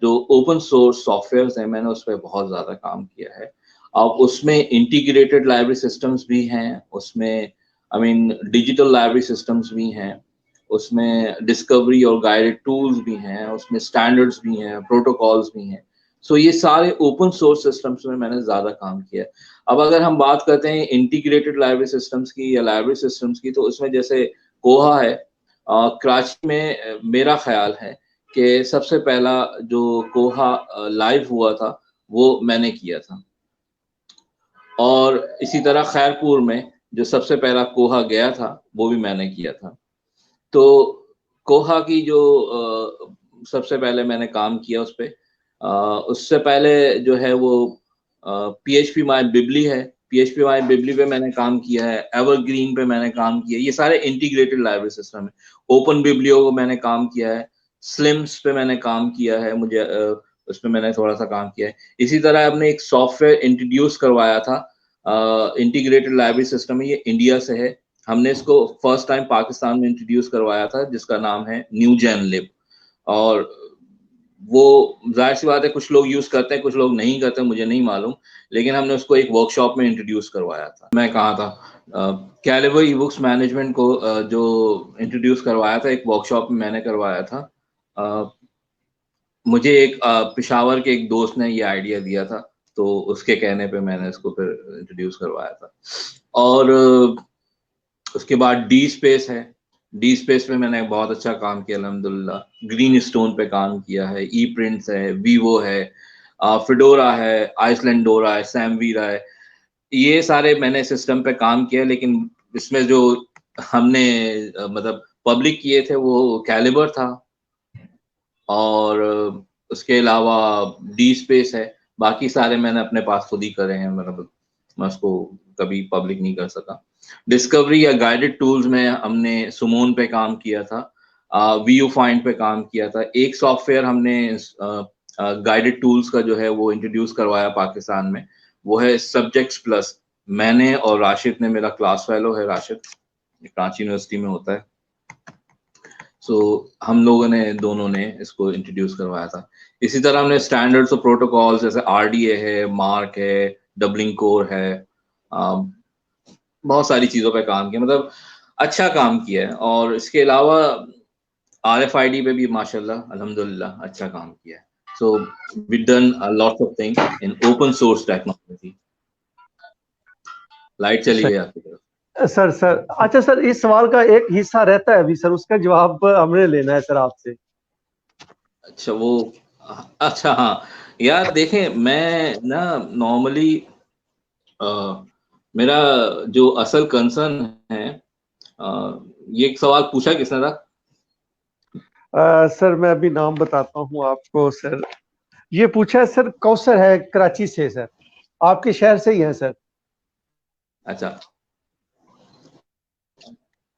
Speaker 2: जो ओपन सोर्स सॉफ्टवेयर्स हैं मैंने उस पे बहुत ज़्यादा काम किया है। अब उसमें इंटीग्रेटेड लाइब्रेरी सिस्टम्स भी हैं, उसमें I mean digital library systems भी हैं, उसमें डिस्कवरी और गाइडेड टूल्स भी हैं, उसमें स्टैंडर्ड्स भी हैं, प्रोटोकॉल्स भी हैं। सो ये सारे ओपन सोर्स सिस्टम्स में मैंने ज़्यादा काम किया है। अब अगर हम बात करते हैं इंटीग्रेटेड लाइब्रेरी सिस्टम्स की या लाइब्रेरी सिस्टम्स की, तो उसमें जैसे कोहा है, कराची में मेरा ख्याल है कि सबसे पहला जो कोहा लाइव हुआ था वो मैंने किया था। और इसी तरह खैरपुर में जो सबसे पहला कोहा गया था वो भी मैंने किया था। तो कोहा की जो सबसे पहले मैंने काम किया उस पे, उससे पहले जो है वो पीएचपी माय बिबली है, पीएचपी माय बिबली पे मैंने काम किया है, एवरग्रीन पे मैंने काम किया है। ये सारे इंटीग्रेटेड लाइब्रेरी सिस्टम है। ओपन बिब्लियो को मैंने काम किया है, स्लिम्स पे मैंने काम किया है, मुझे उसमें मैंने थोड़ा सा काम किया है। इसी तरह हमने एक सॉफ्टवेयर इंट्रोड्यूस करवाया था इंटीग्रेटेड लाइब्रेरी सिस्टम में, ये इंडिया से है। हमने इसको फर्स्ट टाइम पाकिस्तान में इंट्रोड्यूस करवाया था जिसका नाम है न्यू जेन लिब। और वो जाहिर सी बात है कुछ लोग यूज करते हैं कुछ लोग नहीं करते, मुझे नहीं मालूम, लेकिन हमने उसको एक वर्कशॉप में इंट्रोड्यूस करवाया था। मैं कहाँ था, कैलिबर ई बुक्स मैनेजमेंट को जो इंट्रोड्यूस करवाया था, एक वर्कशॉप में मैंने करवाया था। मुझे एक पेशावर के एक दोस्त ने ये आइडिया दिया था, तो उसके कहने पे मैंने इसको फिर इंट्रोड्यूस करवाया था। और उसके बाद डी स्पेस है। डी स्पेस में मैंने बहुत अच्छा काम किया अल्हम्दुलिल्लाह। ग्रीन स्टोन पे काम किया है, ई प्रिंट्स है, वीवो है, फिडोरा है, आइसलैंडोरा है, सैमवीरा है। ये सारे मैंने सिस्टम पे काम किया, लेकिन इसमें जो हमने मतलब पब्लिक किए थे वो कैलिबर था, और उसके अलावा डी स्पेस है। बाकी सारे मैंने अपने पास खुद ही करे हैं, मतलब मैं उसको कभी पब्लिक नहीं कर सका। डिस्कवरी या गाइडेड टूल्स में हमने सुमोन पे काम किया था, वीयू फाइंड पे काम किया था। एक सॉफ्टवेयर हमने गाइडेड टूल्स का जो है वो इंट्रोड्यूस करवाया पाकिस्तान में, वो है सब्जेक्ट्स प्लस। मैंने और राशिद ने, मेरा क्लास फेलो है राशिद, कराची यूनिवर्सिटी में होता है, सो हम लोगों ने दोनों ने इसको इंट्रोड्यूस करवाया था। इसी तरह हमने स्टैंडर्ड्स और प्रोटोकॉल्स जैसे आरडीए है, मार्क है, डबलिंग कोर है, बहुत सारी चीज़ों पे काम किया, मतलब अच्छा काम किया है। और इसके अलावा आरएफआईडी पे भी माशाल्लाह अल्हम्दुलिल्लाह अच्छा काम किया है। So we done lots of things in open source technology. Light चली गई आपकी तरफ।
Speaker 1: सर सर अच्छा सर, इस सवाल का एक हिस्सा रहता है अभी सर, उसका जवाब हमने लेना है सर आपसे।
Speaker 2: अच्छा वो, अच्छा हाँ यार, देखें मैं ना नॉर्मली मेरा जो असल कंसर्न है, ये एक सवाल पूछा किसने था?
Speaker 1: सर मैं अभी नाम बताता हूँ आपको सर। ये पूछा है सर, कौसर है कराची से सर, आपके शहर से ही है सर।
Speaker 2: अच्छा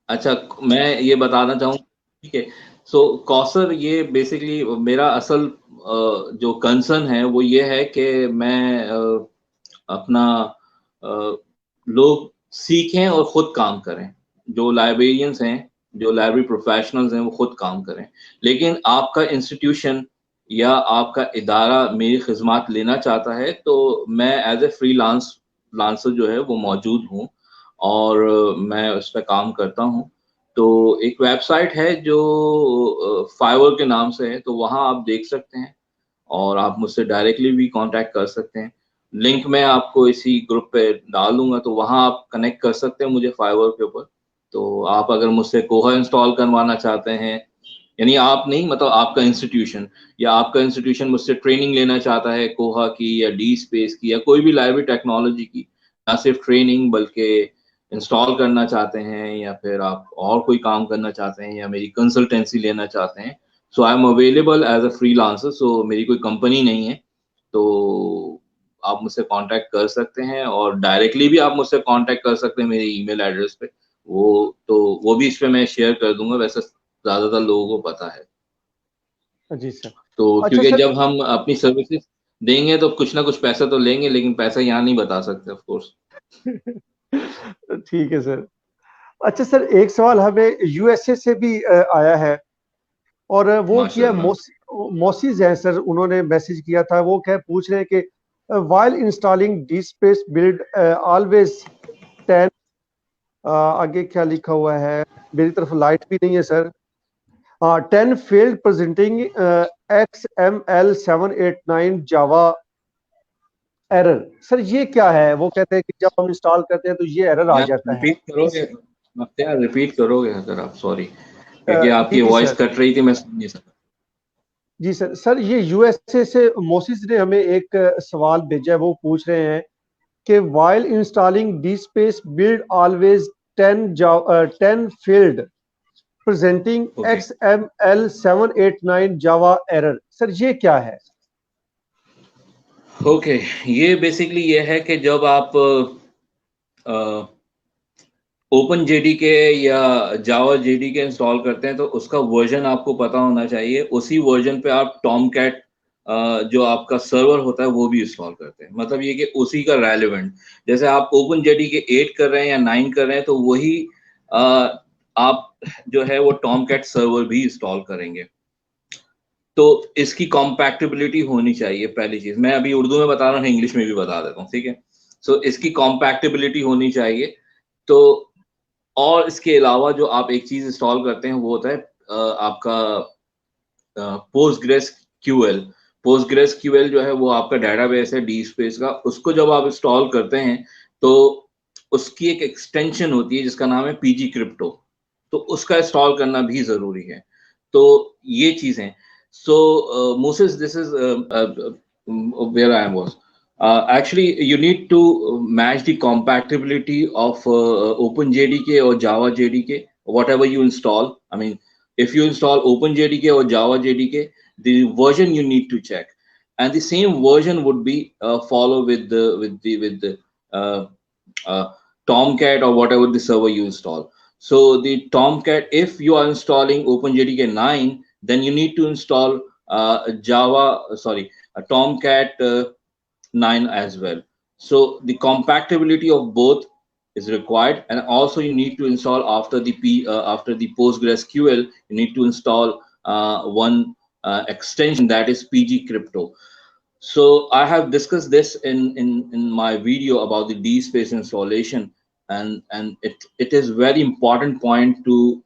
Speaker 2: अच्छा, मैं ये बताना चाहूँ, ठीक है। सो कौसर, ये बेसिकली मेरा असल जो कंसर्न है वो ये है कि मैं अपना लोग सीखें और खुद काम करें। जो लाइब्रेरियंस हैं, जो लाइब्रेरी प्रोफेशनल्स हैं, वो खुद काम करें। लेकिन आपका इंस्टीट्यूशन या आपका इदारा मेरी खिदमत लेना चाहता है, तो मैं एज ए फ्रीलांसर जो है वो मौजूद हूँ, और मैं उस पर काम करता हूँ। तो एक वेबसाइट है जो फाइवर के नाम से है, तो वहाँ आप देख सकते हैं, और आप मुझसे डायरेक्टली भी कांटेक्ट कर सकते हैं। लिंक मैं आपको इसी ग्रुप पे डाल दूंगा, तो वहाँ आप कनेक्ट कर सकते हैं मुझे फाइवर के ऊपर। तो आप अगर मुझसे कोहा इंस्टॉल करवाना चाहते हैं, यानी आप नहीं, मतलब आपका इंस्टीट्यूशन, या आपका इंस्टीट्यूशन मुझसे ट्रेनिंग लेना चाहता है कोहा की या डी स्पेस की या कोई भी लाइब्रेरी टेक्नोलॉजी की, ना सिर्फ ट्रेनिंग बल्कि इंस्टॉल करना चाहते हैं, या फिर आप और कोई काम करना चाहते हैं, या मेरी कंसल्टेंसी लेना चाहते हैं, so I am available as a freelancer. So मेरी कोई कंपनी नहीं है, तो आप मुझसे कांटेक्ट कर सकते हैं, और डायरेक्टली भी आप मुझसे कांटेक्ट कर सकते हैं मेरे ईमेल एड्रेस पे। वो तो वो भी इस पे मैं शेयर कर दूंगा, वैसे ज्यादातर लोगों को पता है।
Speaker 1: जी सर।
Speaker 2: तो
Speaker 1: अच्छा
Speaker 2: क्योंकि
Speaker 1: सर।
Speaker 2: जब हम अपनी सर्विसेज देंगे तो कुछ ना कुछ पैसा तो लेंगे, लेकिन पैसा यहाँ नहीं बता सकते ऑफ कोर्स।
Speaker 1: ठीक है सर। अच्छा सर, एक सवाल हमें यूएसए से भी आया है, और वो किया
Speaker 2: माशाल्लाह।
Speaker 1: मोसीज है सर, उन्होंने मैसेज किया था। वो क्या पूछ रहे हैं कि while installing D space build always 10, आगे क्या लिखा हुआ है, मेरी तरफ लाइट भी नहीं है सर। 10 फेल्ड प्रेजेंटिंग XML789 जावा एरर। सर ये क्या है? वो कहते हैं कि जब हम इंस्टॉल करते हैं तो ये एरर आ
Speaker 2: यार
Speaker 1: जाता है।
Speaker 2: रिपीट करोगे?
Speaker 1: इस
Speaker 2: यार रिपीट करोगे अगर आप, सॉरी, क्योंकि आपकी
Speaker 1: जी
Speaker 2: वॉइस
Speaker 1: सर।
Speaker 2: कट रही थी, मैं सुन नहीं सका।
Speaker 1: जी सर। सर ये यूएसए से मोसिस ने हमें एक सवाल भेजा है। वो पूछ रहे हैं कि while installing DSpace build always 10 field presenting
Speaker 2: okay
Speaker 1: XML789 Java error। Sir ये क्या है?
Speaker 2: ओके, ये बेसिकली ये है कि जब आप ओपन जेडीके या जावा जेडीके इंस्टॉल करते हैं, तो उसका वर्जन आपको पता होना चाहिए। उसी वर्जन पे आप टॉमकैट जो आपका सर्वर होता है वो भी इंस्टॉल करते हैं। मतलब ये कि उसी का रेलेवेंट, जैसे आप ओपन जेडीके 8 कर रहे हैं या 9 कर रहे हैं, तो वही आप जो है वो टॉमकैट सर्वर भी इंस्टॉल करेंगे। तो इसकी कॉम्पैक्टिबिलिटी होनी चाहिए, पहली चीज। मैं अभी उर्दू में बता रहा हूँ, इंग्लिश में भी बता देता हूँ, ठीक है। सो इसकी कॉम्पैक्टिबिलिटी होनी चाहिए। तो और इसके अलावा जो आप एक चीज इंस्टॉल करते हैं वो होता है आपका पोस्टग्रेस क्यूएल। पोस्टग्रेस क्यूएल जो है वो आपका डेटाबेस है डी स्पेस का। उसको जब आप इंस्टॉल करते हैं तो उसकी एक एक्सटेंशन होती है जिसका नाम है पीजी क्रिप्टो, तो उसका इंस्टॉल करना भी जरूरी है। तो ये चीजें, so Moses this is where I was actually you need to match the compatibility of OpenJDK or Java JDK, whatever you install. I mean, if you install OpenJDK or Java JDK, the version you need to check, and the same version would be follow with the uh, Tomcat or whatever the server you install. So the Tomcat, if you are installing OpenJDK 9, then you need to install Tomcat 9 as well. So the compatibility of both is required, and also you need to install after the PostgreSQL, you need to install one extension, that is PG Crypto. So I have discussed this in my video about the DSpace installation, and it is very important point to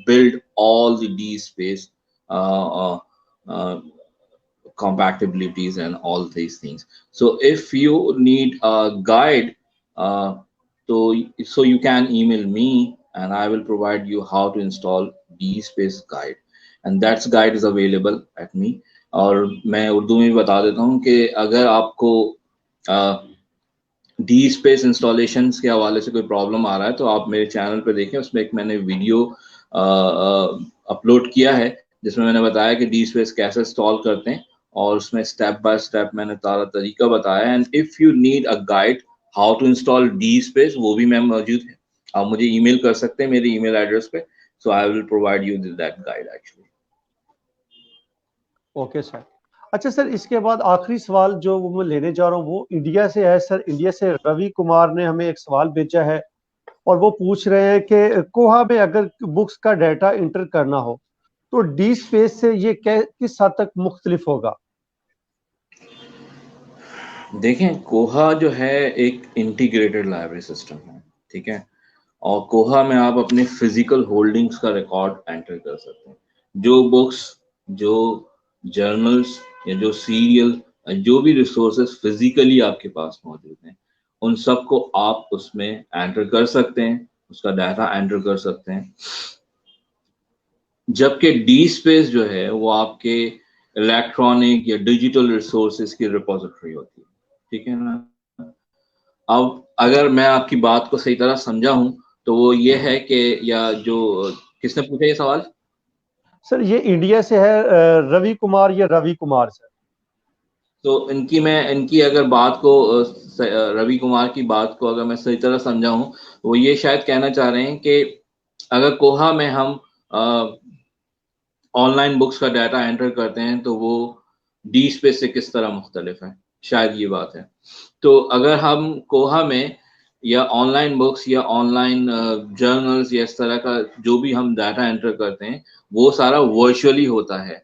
Speaker 2: build all the DSpace compatibilities and all these things. So if you need a guide, so you can email me and I will provide you how to install DSpace guide, and that guide is available at me. और मैं उर्दू में भी बता देता हूँ कि अगर आपको डी स्पेस इंस्टॉलेशन के हवाले से कोई प्रॉब्लम आ रहा है तो आप मेरे चैनल पे देखें, उसमें एक मैंने वीडियो अपलोड किया है जिसमें मैंने बताया कि डी स्पेस कैसे इंस्टॉल करते हैं, और उसमें स्टेप बाय स्टेप मैंने सारा तरीका बताया। And if you need a guide how to install DSpace, वो भी मैं मौजूद है, आप मुझे ईमेल कर सकते हैं मेरे ईमेल एड्रेस पे, so I will provide you that guide actually.
Speaker 1: Okay sir. अच्छा सर, इसके बाद आखिरी सवाल जो वो मैं लेने जा रहा हूँ वो इंडिया से है सर। इंडिया से रवि कुमार ने हमें एक सवाल भेजा है और वो पूछ रहे हैं कि कोहा में अगर बुक्स का डाटा इंटर करना हो तो डी स्पेस से ये किस हद तक मुख्तलिफ होगा?
Speaker 2: देखें, कोहा जो है एक इंटीग्रेटेड लाइब्रेरी सिस्टम है, ठीक है, और कोहा में आप अपने फिजिकल होल्डिंग्स का रिकॉर्ड एंटर कर सकते हैं। जो बुक्स, जो जर्नल्स या जो सीरियल, जो भी रिसोर्सेज फिजिकली आपके पास मौजूद हैं, उन सब को आप उसमें एंटर कर सकते हैं, उसका डाटा एंटर कर सकते हैं। जबकि डी स्पेस जो है वो आपके इलेक्ट्रॉनिक या डिजिटल रिसोर्सेज की रिपोजिटरी होती है, ठीक है ना। अब अगर मैं आपकी बात को सही तरह समझा हूं तो वो ये है कि, या जो किसने पूछा ये सवाल?
Speaker 1: सर ये इंडिया से है, रवि कुमार या रवि कुमार सर।
Speaker 2: तो इनकी अगर बात को रवि कुमार की बात को अगर मैं सही तरह समझा हूं, वो ये शायद कहना चाह रहे हैं कि अगर कोहा में हम ऑनलाइन बुक्स का डाटा एंटर करते हैं तो वो डी स्पेस से किस तरह मुख्तलिफ है, शायद ये बात है। तो अगर हम कोहा में या ऑनलाइन बुक्स या ऑनलाइन जर्नल्स या इस तरह का जो भी हम डाटा एंटर करते हैं वो सारा वर्चुअली होता है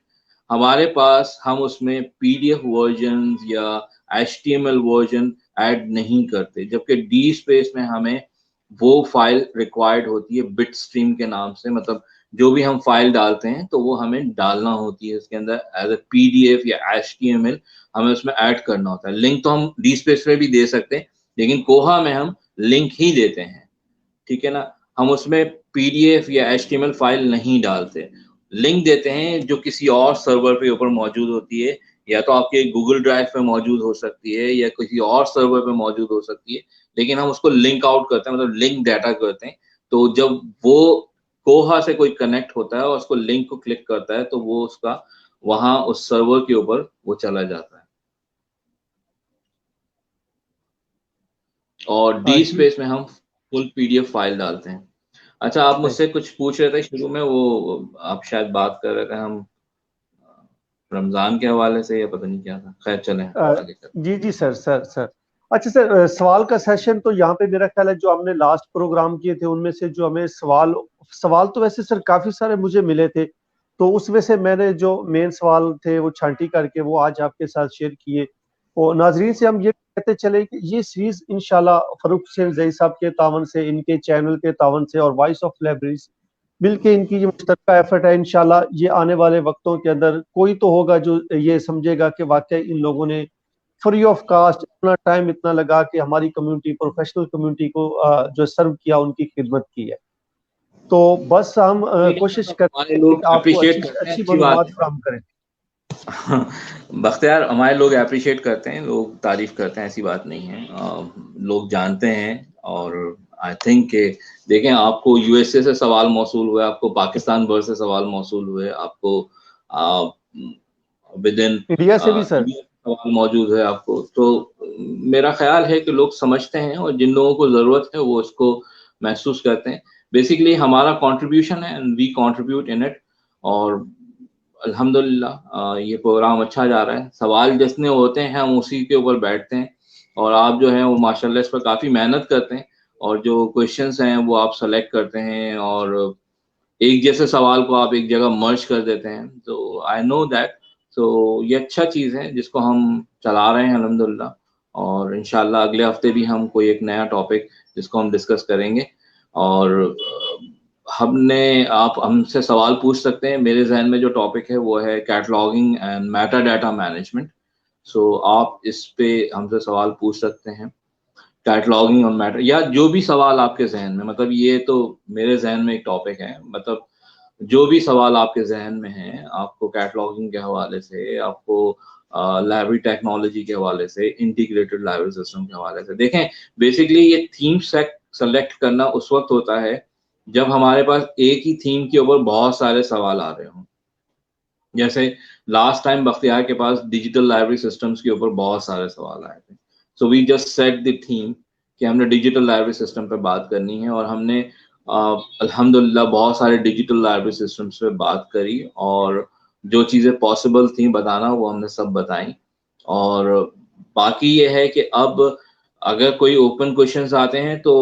Speaker 2: हमारे पास, हम उसमें पीडीएफ वर्जन या एचटीएमएल वर्जन ऐड नहीं करते। जबकि डी स्पेस में हमें वो फाइल रिक्वायर्ड होती है बिट स्ट्रीम के नाम से, मतलब जो भी हम फाइल डालते हैं तो वो हमें डालना होती है उसके अंदर एज ए पीडीएफ या एचटीएमएल, हमें उसमें ऐड करना होता है। लिंक तो हम डी स्पेस पे भी दे सकते हैं, लेकिन कोहा में हम लिंक ही देते हैं, ठीक है ना। हम उसमें पीडीएफ या एचटीएमएल फाइल नहीं डालते, लिंक देते हैं जो किसी और सर्वर पे ऊपर मौजूद होती है, या तो आपके गूगल ड्राइव पे मौजूद हो सकती है या किसी और सर्वर पे मौजूद हो सकती है, लेकिन हम उसको लिंक आउट करते हैं, मतलब लिंक डाटा करते हैं। तो जब वो कोहा से कोई कनेक्ट होता है और उसको लिंक को क्लिक करता है तो वो उसका वहां उस सर्वर के ऊपर वो चला जाता है। और डी स्पेस में हम फुल पीडीएफ फाइल डालते हैं। अच्छा, आप मुझसे कुछ पूछ रहे थे शुरू में, वो आप शायद बात कर रहे थे हम रमजान के हवाले से या पता नहीं क्या था। खैर चलें आगे चलें।
Speaker 1: जी जी सर। अच्छा सर, सवाल का सेशन तो यहाँ पे मेरा ख्याल है जो हमने लास्ट प्रोग्राम किए थे उनमें से जो हमें सवाल तो वैसे सर काफी सारे मुझे मिले थे, तो उसमें से मैंने जो मेन सवाल थे वो छांटी करके वो आज आपके साथ शेयर किए। और नाजरीन से हम ये कहते चले कि ये सीरीज इंशाल्लाह फरूक हुसैन जई साहब के तावन से, इनके चैनल के तावन से और वॉइस ऑफ लाइब्रेरीज मिलके इनकी ये मुश्तरका एफर्ट है, इंशाल्लाह ये आने वाले वक्तों के अंदर कोई तो होगा जो ये समझेगा कि वाकई इन लोगों ने फ्री ऑफ कास्ट इतना टाइम इतना लगा कि हमारी कम्युनिटी, प्रोफेशनल कम्युनिटी को जो सर्व किया, उनकी खिदमत की है। तो बस हम कोशिश करते
Speaker 2: हमारे
Speaker 1: हैं कि
Speaker 2: लोग
Speaker 1: आपको
Speaker 2: अप्रिशिएट
Speaker 1: अच्छी
Speaker 2: करते हैं,
Speaker 1: अच्छी
Speaker 2: अच्छी बात
Speaker 1: मालूमात
Speaker 2: है।
Speaker 1: फराहम करें।
Speaker 2: बख्तियार, हमारे लोग अप्रिशिएट करते हैं, लोग तारीफ करते हैं, ऐसी बात नहीं है। लोग जानते हैं और आई थिंक कि देखें, आपको यूएसए से सवाल मौसूल हुए, आपको पाकिस्तान भर से सवाल मौसूल हुए, आपको विद इन
Speaker 1: इंडिया से भी सर।
Speaker 2: सवाल मौजूद है आपको। तो मेरा ख्याल है कि लोग समझते हैं और जिन लोगों को ज़रूरत है वो इसको महसूस करते हैं। बेसिकली हमारा कंट्रीब्यूशन है and we contribute in it. और अल्हम्दुलिल्लाह ये प्रोग्राम अच्छा जा रहा है। सवाल जितने होते हैं हम उसी के ऊपर बैठते हैं और आप जो है वो माशाल्लाह इस पर काफ़ी मेहनत करते हैं और जो क्वेश्चंस हैं वो आप सेलेक्ट करते हैं और एक जैसे सवाल को आप एक जगह मर्ज कर देते हैं। तो आई नो दैट। तो ये अच्छा चीज़ है जिसको हम चला रहे हैं अल्हम्दुलिल्लाह। और इंशाल्लाह अगले हफ्ते भी हम कोई एक नया टॉपिक जिसको हम डिस्कस करेंगे। और हमने आप हमसे सवाल पूछ सकते हैं। मेरे जहन में जो टॉपिक है वो है cataloguing and meta data management. So आप इस पे हमसे सवाल पूछ सकते हैं, कैटलॉगिंग और मैटर, या जो भी सवाल आपके जहन में, मतलब ये तो मेरे जहन में एक टॉपिक है, मतलब जो भी सवाल आपके जहन में है, आपको कैटलॉगिंग के हवाले से, आपको लाइब्रेरी टेक्नोलॉजी के हवाले से, इंटीग्रेटेड लाइब्रेरी सिस्टम के हवाले से। देखें, बेसिकली ये थीम सेलेक्ट करना उस वक्त होता है जब हमारे पास एक ही थीम के ऊपर बहुत सारे सवाल आ रहे हों। जैसे लास्ट टाइम बख्तियार के पास डिजिटल लाइब्रेरी सिस्टम्स के ऊपर बहुत सारे सवाल आए थे। So we just set the theme कि हमने डिजिटल लाइब्रेरी सिस्टम पे बात करनी है और हमने अल्हम्दुलिल्लाह बहुत सारे डिजिटल लाइब्रेरी सिस्टम्स पे बात करी और जो चीज़ें पॉसिबल थी बताना वो हमने सब बताई। और बाकी ये है कि अब अगर कोई ओपन क्वेश्चंस आते हैं तो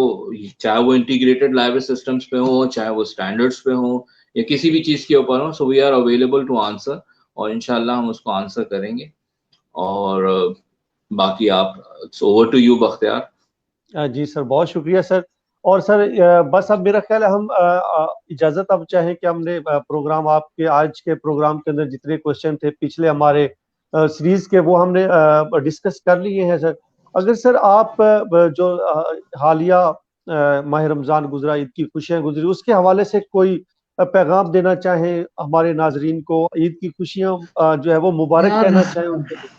Speaker 2: चाहे वो इंटीग्रेटेड लाइब्रेरी सिस्टम्स पे हो, चाहे वो स्टैंडर्ड्स पे हो या किसी भी चीज़ के ऊपर हो, so we are available to answer और इंशाल्लाह हम उसको आंसर करेंगे। और बाकी आप, it's over to you Bakhtiyar.
Speaker 1: जी सर, बहुत शुक्रिया सर। और सर बस अब मेरा ख्याल है हम इजाज़त अब चाहें कि हमने प्रोग्राम, आपके आज के प्रोग्राम के अंदर जितने क्वेश्चन थे पिछले हमारे सीरीज के, वो हमने डिस्कस कर लिए हैं सर। अगर सर आप जो हालिया माह रमज़ान गुजरा, ईद की खुशियाँ गुजरी, उसके हवाले से कोई पैगाम देना चाहें हमारे नाजरीन को, ईद की खुशियाँ जो है वो मुबारक
Speaker 2: यार,
Speaker 1: कहना चाहें उनके लिए।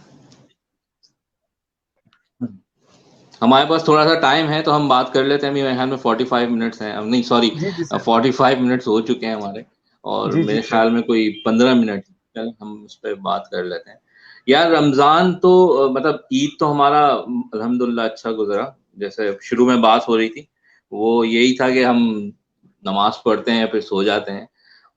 Speaker 2: हमारे पास थोड़ा सा टाइम है तो हम बात कर लेते हैं। मेरे ख्याल में 45 मिनट्स हैं, नहीं सॉरी,
Speaker 1: जी जी सर।
Speaker 2: 45 मिनट्स हो चुके हैं हमारे। और
Speaker 1: जी जी
Speaker 2: मेरे
Speaker 1: सर।
Speaker 2: ख्याल में कोई 15 मिनट हम उस पर बात कर लेते हैं। यार रमज़ान तो मतलब ईद तो हमारा अल्हम्दुलिल्लाह अच्छा गुजरा। जैसे शुरू में बात हो रही थी वो यही था कि हम नमाज पढ़ते हैं फिर सो जाते हैं।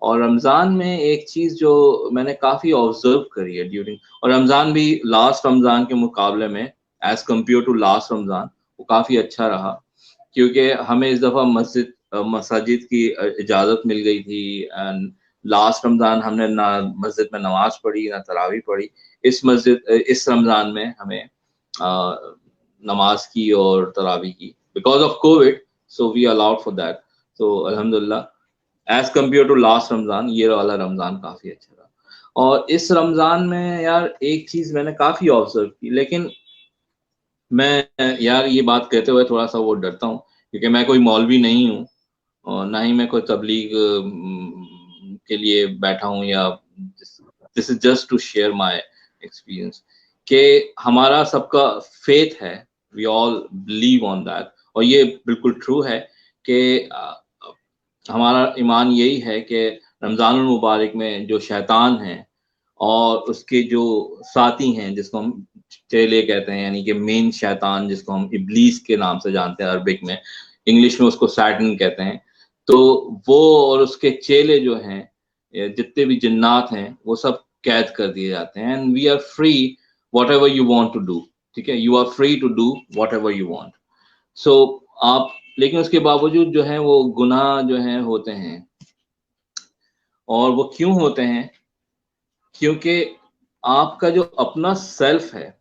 Speaker 2: और रमज़ान में एक चीज़ जो मैंने काफ़ी ऑब्जर्व करी है ड्यूरिंग, और रमज़ान भी लास्ट रमज़ान के मुकाबले में as compare to last Ramzan वो काफ़ी अच्छा रहा, क्योंकि हमें इस दफ़ा मसाजिद की इजाज़त मिल गई थी। एंड लास्ट रमज़ान हमने ना मस्जिद में नमाज पढ़ी ना तरावी पढ़ी। इस रमज़ान में हमें नमाज की और तरावी की because of covid. So we allowed for that. तो अल्हम्दुलिल्लाह as compare to last Ramzan ये वाला रमज़ान काफ़ी अच्छा रहा। और इस रमज़ान में यार एक चीज़ मैंने काफ़ी ऑब्जर्व की, लेकिन मैं यार ये बात कहते हुए थोड़ा सा वो डरता हूँ क्योंकि मैं कोई मौलवी नहीं हूँ और ना ही मैं कोई तबलीग के लिए बैठा हूँ, या this is just to share my experience कि हमारा सबका फेथ है, we all believe on that. और ये बिल्कुल ट्रू है कि हमारा ईमान यही है कि रमज़ानुल मुबारक में जो शैतान है और उसके जो साथी हैं जिसको हम चेले कहते हैं, यानी कि मेन शैतान जिसको हम इब्लीस के नाम से जानते हैं अरबिक में, इंग्लिश में उसको सैटन कहते हैं। तो वो और उसके चेले जो हैं, जितने भी जिन्नात हैं, वो सब कैद कर दिए जाते हैं। And we are free whatever you want to do. ठीक है, you are free to do whatever you want. So आप, लेकिन उसके बावजूद जो है वो गुनाह जो है होते हैं। और वो क्यों होते हैं? क्योंकि आपका जो अपना सेल्फ है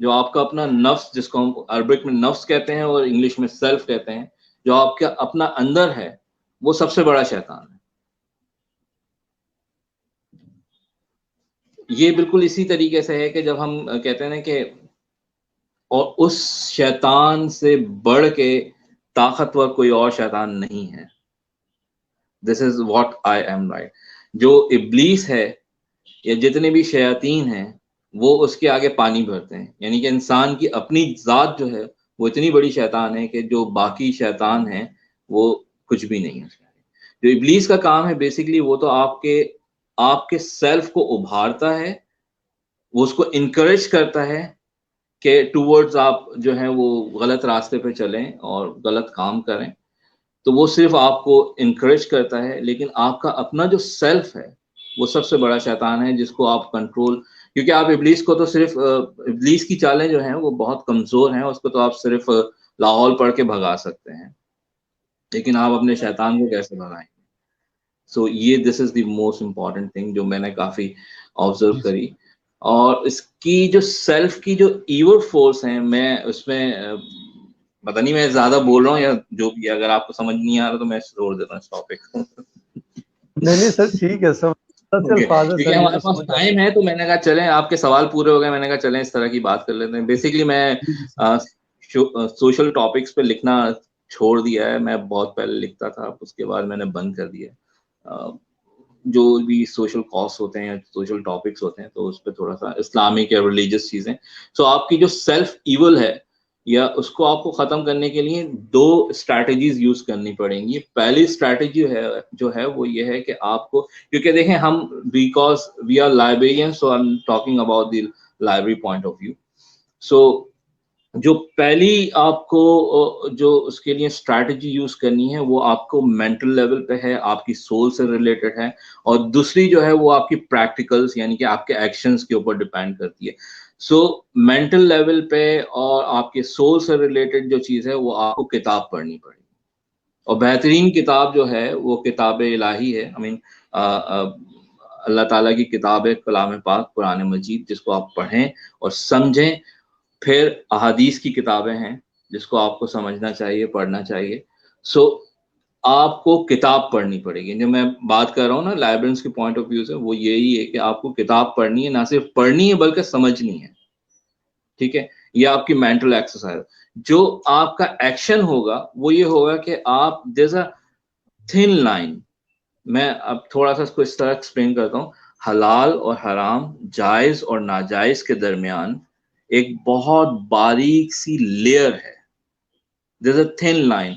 Speaker 2: जो आपका अपना नफ्स, जिसको हम अरबिक में नफ्स कहते हैं और इंग्लिश में सेल्फ कहते हैं, जो आपका अपना अंदर है, वो सबसे बड़ा शैतान है। ये बिल्कुल इसी तरीके से है कि जब हम कहते हैं ना कि और उस शैतान से बढ़ के ताकतवर कोई और शैतान नहीं है। This is what I am right. जो इब्लीस है या जितने भी शयातीन हैं, वो उसके आगे पानी भरते हैं। यानी कि इंसान की अपनी जात जो है वो इतनी बड़ी शैतान है कि जो बाकी शैतान है वो कुछ भी नहीं है। जो इब्लीस का काम है बेसिकली, वो तो आपके आपके सेल्फ को उभारता है, वो उसको इनकरेज करता है कि टूवर्ड्स आप जो है वो गलत रास्ते पे चलें और गलत काम करें। तो वो सिर्फ आपको इनकरेज करता है, लेकिन आपका अपना जो सेल्फ है वो सबसे बड़ा शैतान है, जिसको आप कंट्रोल, क्योंकि आप इब्लीस को तो सिर्फ इब्लीस की चालें जो हैं वो बहुत कमजोर हैं, उसको तो आप सिर्फ लाहौल पढ़ के भगा सकते हैं, लेकिन आप अपने शैतान को कैसे भगाएंगे? सो ये this is the most important thing जो मैंने काफी ऑब्जर्व करी। और इसकी जो सेल्फ की जो ईवल फोर्स है, मैं उसमें पता नहीं मैं ज्यादा बोल रहा हूँ या जो भी, अगर आपको समझ नहीं आ रहा तो मैं छोड़ देता हूँ इस टॉपिक को।
Speaker 1: नहीं सर, ठीक है सर,
Speaker 2: ओके,
Speaker 1: अल्फाज है
Speaker 2: क्योंकि
Speaker 1: सर, ये
Speaker 2: हमारे
Speaker 1: तो
Speaker 2: पास
Speaker 1: समझ आ
Speaker 2: टाइम है तो मैंने कहा चलें, आपके सवाल पूरे हो गए, मैंने कहा चलें इस तरह की बात कर लेते हैं। बेसिकली मैं सोशल टॉपिक्स पे लिखना छोड़ दिया है। मैं बहुत पहले लिखता था, उसके बाद मैंने बंद कर दिया। जो भी सोशल कॉज होते हैं या सोशल टॉपिक्स होते हैं, तो उस पर थोड़ा सा इस्लामिक या रिलीजियस चीजें। सो आपकी जो सेल्फ इवल है या उसको आपको खत्म करने के लिए दो स्ट्रैटेजीज यूज करनी पड़ेंगी। पहली स्ट्रैटेजी जो है वो ये है कि आपको, क्योंकि देखें हम, because we are librarian, so I am talking about the library point of view. So जो पहली आपको जो उसके लिए स्ट्रैटेजी यूज करनी है वो आपको मेंटल लेवल पे है, आपकी सोल से रिलेटेड है। और दूसरी जो है वो आपकी प्रैक्टिकल्स यानी कि आपके एक्शंस के ऊपर डिपेंड करती है। सो मेंटल लेवल पे और आपके सोल से रिलेटेड जो चीज़ है वो आपको किताब पढ़नी पड़ेगी। और बेहतरीन किताब जो है वो किताब इलाही है। आई मीन अल्लाह ताला की किताब है, कलाम पाक, कुरान मजीद, जिसको आप पढ़ें और समझें। फिर अहादीस की किताबें हैं जिसको आपको समझना चाहिए, पढ़ना चाहिए। सो आपको किताब पढ़नी पड़ेगी। जो मैं बात कर रहा हूँ ना लाइब्रेरियंस के पॉइंट ऑफ व्यू से, वो यही है कि आपको किताब पढ़नी है, ना सिर्फ पढ़नी है बल्कि समझनी है। ठीक है, ये आपकी मेंटल एक्सरसाइज। जो आपका एक्शन होगा वो ये होगा कि आप, देयर अ थिन लाइन, मैं अब थोड़ा सा इसको इस तरह एक्सप्लेन करता हूँ। हलाल और हराम, जायज और नाजायज के दरमियान एक बहुत बारीक सी लेयर है, there is a thin line.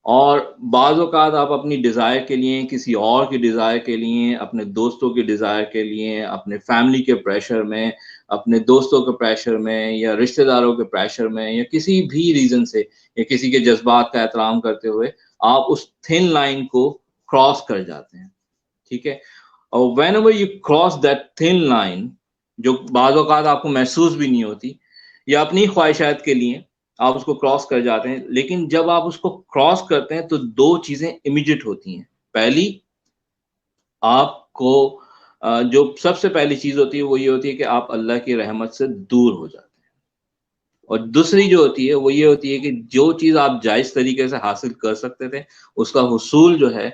Speaker 2: और बाज़ औक़ात आप अपनी डिज़ायर के लिए, किसी और की डिज़ायर के लिए, अपने दोस्तों की डिज़ायर के लिए, अपने फैमिली के प्रेशर में, अपने दोस्तों के प्रेशर में या रिश्तेदारों के प्रेशर में या किसी भी रीज़न से या किसी के जज्बात का एहतराम करते हुए आप उस थिन लाइन को क्रॉस कर जाते हैं। ठीक है, और whenever you cross that thin line, जो बाज़ औक़ात आपको महसूस भी नहीं होती, या अपनी ख्वाहिशात के लिए आप उसको क्रॉस कर जाते हैं, लेकिन जब आप उसको क्रॉस करते हैं तो दो चीजें इमीडिएट होती हैं। पहली, आपको जो सबसे पहली चीज होती है वो ये होती है कि आप अल्लाह की रहमत से दूर हो जाते हैं। और दूसरी जो होती है वो ये होती है कि जो चीज आप जायज तरीके से हासिल कर सकते थे, उसका हुसूल जो है,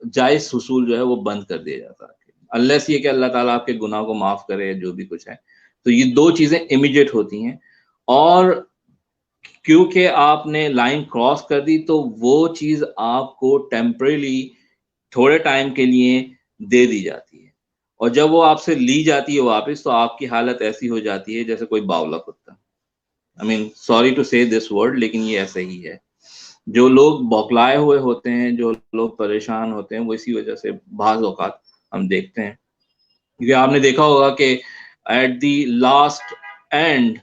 Speaker 2: जायज हुसूल जो है वो बंद कर दिया जाता है, अनलेस ये कि अल्लाह ताला आपके गुनाह को माफ करे, जो भी कुछ है। तो ये दो चीजें इमीडिएट होती हैं। और क्योंकि आपने लाइन क्रॉस कर दी तो वो चीज आपको टेम्परेली, थोड़े टाइम के लिए दे दी जाती है। और जब वो आपसे ली जाती है वापस, तो आपकी हालत ऐसी हो जाती है जैसे कोई बावला कुत्ता। आई मीन सॉरी टू से दिस वर्ड, लेकिन ये ऐसे ही है। जो लोग बौखलाए हुए होते हैं, जो लोग परेशान होते हैं, वो इसी वजह से बाज़ औक़ात हम देखते हैं। क्योंकि आपने देखा होगा कि एट द लास्ट एंड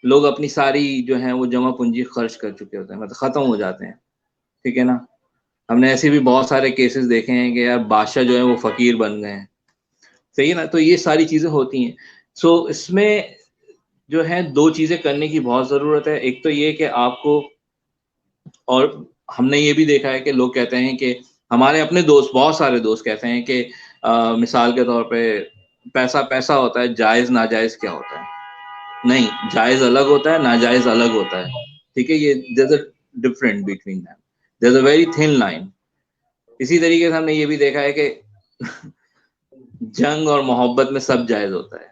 Speaker 2: लोग अपनी सारी जो है वो जमा पूंजी खर्च कर चुके होते हैं, मतलब खत्म हो जाते हैं। ठीक है ना, हमने ऐसे भी बहुत सारे केसेस देखे हैं कि यार बादशाह जो है वो फकीर बन गए हैं। सही है ना, तो ये सारी चीजें होती हैं। सो इसमें जो है दो चीजें करने की बहुत जरूरत है। एक तो ये कि आपको, और हमने ये भी देखा है कि लोग कहते हैं कि हमारे अपने दोस्त, बहुत सारे दोस्त कहते हैं कि मिसाल के तौर पे पैसा पैसा होता है, जायज नाजायज क्या होता है। नहीं, जायज अलग होता है, नाजायज अलग होता है, ठीक है। ये there is a different between them, there is a very thin line. इसी तरीके से हमने ये भी देखा है कि जंग और मोहब्बत में सब जायज होता है।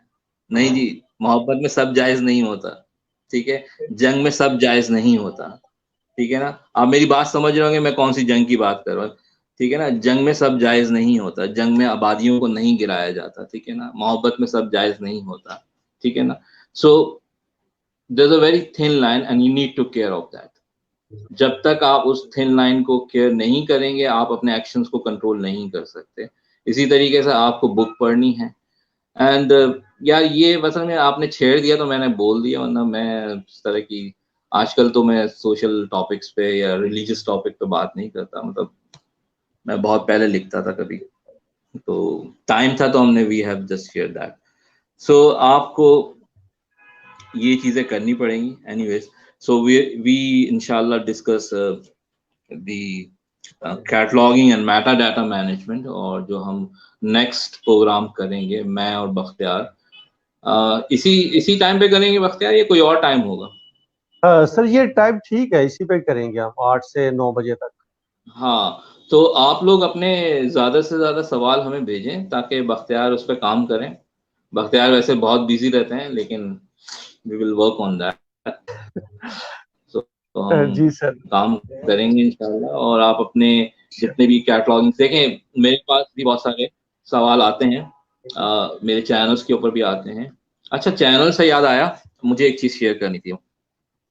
Speaker 2: नहीं जी, मोहब्बत में सब जायज नहीं होता, ठीक है। जंग में सब जायज नहीं होता, ठीक है ना। आप मेरी बात समझ रहे होंगे मैं कौन सी जंग की बात कर रहा हूँ, ठीक है ना। जंग में सब जायज नहीं होता, जंग में आबादियों को नहीं गिराया जाता, ठीक है ना। मोहब्बत में सब जायज नहीं होता, ठीक है ना। So there is a very thin line and you need to care of that. जब तक आप उस थिन लाइन को केयर नहीं करेंगे, आप अपने एक्शंस को कंट्रोल नहीं कर सकते। इसी तरीके से आपको बुक पढ़नी है। एंड यार ये असल में आपने छेड़ दिया तो मैंने बोल दिया, वरना मैं इस तरह की आजकल तो मैं सोशल टॉपिक्स पे या रिलीजियस टॉपिक पे बात नहीं करता। मतलब मैं बहुत पहले लिखता था कभी, तो टाइम था तो हमने we have just share that. So आपको ये चीजें करनी पड़ेंगी एनीवेज। सो वी इंशाल्लाह discuss the cataloguing and meta data management, और जो हम नेक्स्ट प्रोग्राम करेंगे मैं और बख्तियार, इसी इसी टाइम पे करेंगे बख्तियार, ये कोई और टाइम होगा?
Speaker 1: सर ये टाइम ठीक है, इसी पे करेंगे हम 8 से 9 बजे तक।
Speaker 2: हाँ, तो आप लोग अपने ज्यादा से ज्यादा सवाल हमें भेजें ताकि बख्तियार उस पर काम करें। बख्तियार वैसे बहुत बिजी रहते हैं, लेकिन we will work on that. तो हम
Speaker 1: जी सर।
Speaker 2: काम करेंगे इंशाल्लाह। और आप अपने जितने भी कैटलॉगिंग देखें, मेरे पास भी बहुत सारे सवाल आते हैं, मेरे चैनल्स के ऊपर भी आते हैं। अच्छा, चैनल से याद आया, मुझे एक चीज शेयर करनी थी।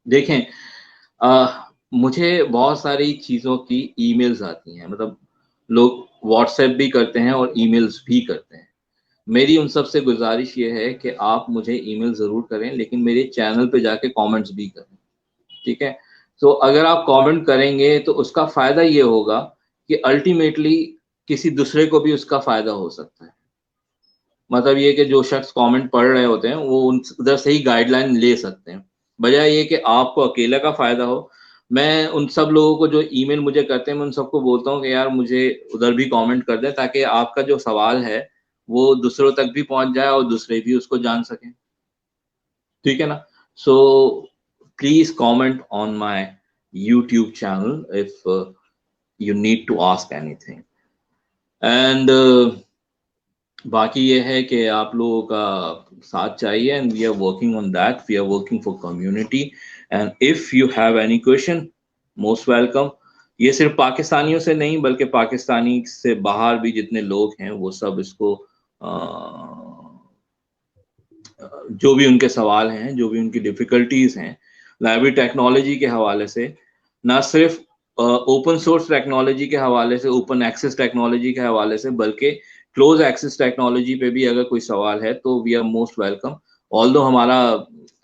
Speaker 2: देखें, मुझे बहुत सारी चीज़ों की ईमेल्स आती हैं, मतलब लोग व्हाट्सएप भी करते हैं और ईमेल्स भी करते हैं। मेरी उन सब से गुजारिश ये है कि आप मुझे ईमेल ज़रूर करें, लेकिन मेरे चैनल पे जाके कमेंट्स भी करें, ठीक है। तो अगर आप कमेंट करेंगे तो उसका फ़ायदा ये होगा कि अल्टीमेटली किसी दूसरे को भी उसका फ़ायदा हो सकता है। मतलब ये कि जो शख्स कमेंट पढ़ रहे होते हैं वो उधर से ही गाइडलाइन ले सकते हैं, बजाय ये कि आपको अकेले का फायदा हो। मैं उन सब लोगों को जो ईमेल मुझे करते हैं, मैं उन सबको बोलता हूँ कि यार मुझे उधर भी कमेंट कर दें, ताकि आपका जो सवाल है वो दूसरों तक भी पहुंच जाए और दूसरे भी उसको जान सकें, ठीक है ना। So please comment on my YouTube channel if you need to ask anything. And बाकी ये है कि आप लोगों का साथ चाहिए, and we are working on that, we are working for community. And if you have any question, most welcome. ये सिर्फ पाकिस्तानियों से नहीं, बल्कि पाकिस्तानी से बाहर भी जितने लोग हैं वो सब इसको जो भी उनके सवाल हैं, जो भी उनकी डिफिकल्टीज हैं लाइब्रेरी टेक्नोलॉजी के हवाले से, ना सिर्फ ओपन सोर्स टेक्नोलॉजी के हवाले से, ओपन एक्सेस टेक्नोलॉजी के हवाले से, बल्कि क्लोज एक्सेस टेक्नोलॉजी पे भी अगर कोई सवाल है तो we are most welcome. Although हमारा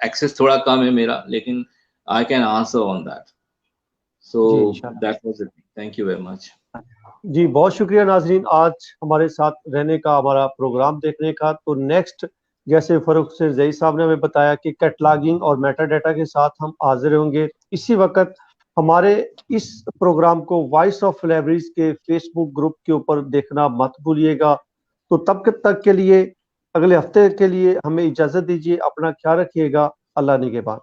Speaker 2: एक्सेस थोड़ा कम है मेरा, लेकिन I can answer on that. So
Speaker 1: जी इंशाल्लाह।
Speaker 2: That was it, thank you very much.
Speaker 1: जी बहुत शुक्रिया नाजरीन, आज हमारे साथ रहने का, हमारा प्रोग्राम देखने का। तो नेक्स्ट, जैसे फरूख हुसैन ज़ई साहब ने हमें बताया कि कैटलॉगिंग और मेटा डाटा के साथ हम हाजिर होंगे इसी वक्त। हमारे इस प्रोग्राम को वॉइस ऑफ लाइब्रेरीज के फेसबुक ग्रुप के ऊपर देखना मत भूलिएगा। तो तब तक के लिए, अगले हफ्ते के लिए हमें इजाज़त दीजिए। अपना ख्याल रखिएगा। अल्लाह निगहबान।